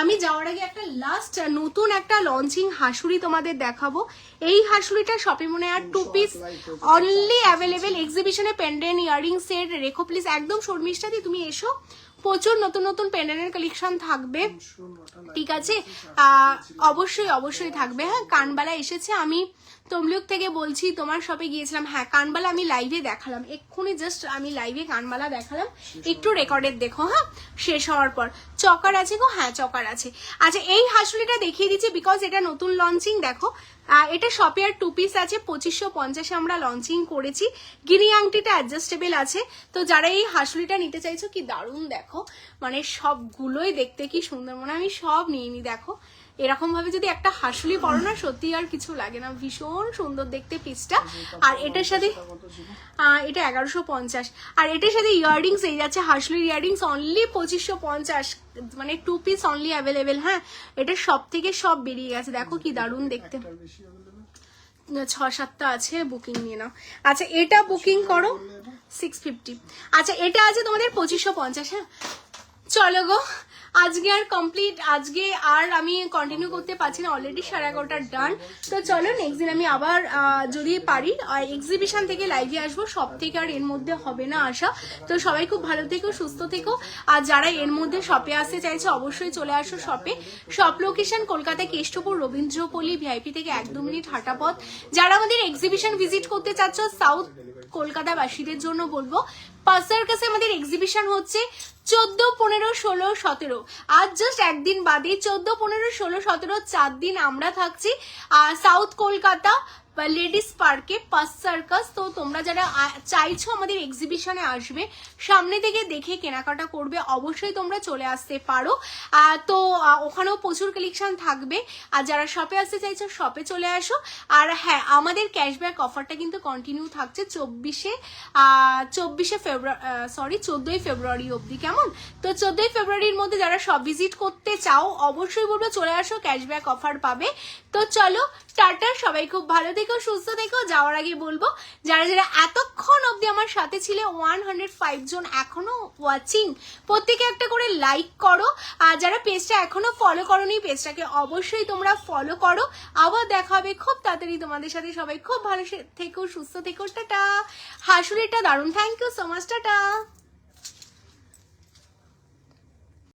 আমি যাওয়ার আগে একটা লাস্ট নতুন একটা লঞ্চিং হাসুড়ি তোমাদের দেখাবো। এই হাসুড়িটা শপে মনে আর 2 পিস অনলি অ্যাভেলেবেল। এক্সিবিশনে পেন্ডেন্ট ইয়ারিং সেট রেখো প্লিজ, একদম শর্মিষ্ঠা দি তুমি এসো, প্রচুর নতুন নতুন পেন্ডেন্টের কালেকশন থাকবে, ঠিক আছে? অবশ্যই থাকবে। হ্যাঁ কানবালা এসেছে, আমি তমলুক থেকে বলছি, তোমার শপে গিয়েছিলাম। হ্যাঁ, কানবালা আমি লাইভে দেখালাম, এক্ষুনি জাস্ট আমি লাইভে কানবালা দেখালাম, একটু রেকর্ডের দেখো। হ্যাঁ, শেষ হওয়ার পর চকার আছে গো, হ্যাঁ চকার আছে। আচ্ছা, এই হাসুলিটা দেখিয়ে দিচ্ছি বিকজ এটা নতুন লঞ্চিং। দেখো এটা শপে আর 2 পিস আছে, 2550 আমরা লঞ্চিং করেছি। গিনি আংটিটা অ্যাডজাস্টেবল আছে। তো যারা এই হাসুলিটা নিতে চাইছো, কি দারুণ দেখো, মানে সবগুলোই দেখতে কি সুন্দর, মানে আমি সব নিয়ে নি। দেখো এরকম ভাবে যদি একটা হাসুলি পরো না, সত্যি আর কিছু লাগে না, ভীষণ সুন্দর দেখতে পিসটা। আর এটার সাথে এটা 1150, আর এটার সাথে ইয়াররিংস এই যাচ্ছে, হাসুলির ইয়াররিংস অনলি 2550, মানে 2 পিস অনলি অ্যাভেলেবেল। হ্যাঁ, এটা সব থেকে সব বেরিয়ে গেছে, দেখো কি দারুণ দেখতে। 6-7টা আছে, বুকিং নিয়ে নাও। আচ্ছা, এটা বুকিং করো 650। আচ্ছা, এটা আছে তোমাদের 2550। হ্যাঁ, চলো গো, আজকে আর কমপ্লিট, আজকে আর আমি কন্টিনিউ করতে পারছি না, অলরেডি 11:30 ডান। তো চলো নেক্সট দিন আমি আবার যদি পারি এক্সিবিশন থেকে লাইভে আসবো, সব থেকে আর এর মধ্যে হবে না আসা। তো সবাই খুব ভালো থেকো, সুস্থ থেকো। আর যারা এর মধ্যে শপে আসতে চাইছে অবশ্যই চলে আসো শপে। Shop location Kolkata Keshtopur Rabindrapalli, VIP থেকে 1-2 মিনিট হাঁটা পথ। যারা আমাদের এক্সিবিশন ভিজিট করতে চাচ্ছ, সাউথ কলকাতাবাসীদের জন্য বলবো, পার্ক সার্কাসে আমাদের এক্সিবিশন হচ্ছে 14, 15, 16, 17। আজ জাস্ট একদিন বাদে 14, 15, 16, 17 4 দিন আমরা থাকছি সাউথ কলকাতা বা লেডিস পার্কে, পার্ক সার্কাস। তো তোমরা যারা চাইছো আমাদের এক্সিবিশনে আসবে, সামনে থেকে দেখে কেনাকাটা করবে, অবশ্যই তোমরা চলে আসতে পারো। তো ওখানেও প্রচুর কালেকশন থাকবে। আর যারা শপে আসতে চাইছো, শপে চলে আসো। আর হ্যাঁ, আমাদের ক্যাশব্যাক অফারটা কিন্তু কন্টিনিউ থাকছে 14ই ফেব্রুয়ারি অবধি। কেমন? তো 14ই ফেব্রুয়ারির মধ্যে যারা শপ ভিজিট করতে চাও, অবশ্যই বলবো চলে আসো, ক্যাশব্যাক অফার পাবে। তো চলো টাটা, সবাই খুব ভালো থেকো, সুস্থ থেকো। যাওয়ার আগে বলবো, যারা যারা এতক্ষণ অবধি আমার সাথে ছিলে, 105 জন এখনো ওয়াচিং, প্রত্যেকে একটা করে লাইক করো। আর যারা পেজটা এখনো ফলো করোনি, পেজটাকে অবশ্যই তোমরা ফলো করো। আবার দেখা হবে খুব তাড়াতাড়ি তোমাদের সাথে। সবাই খুব ভালো থেকো, সুস্থ থেকো, টাটা। হাসুলিটা দারুণ, thank you so much, tata.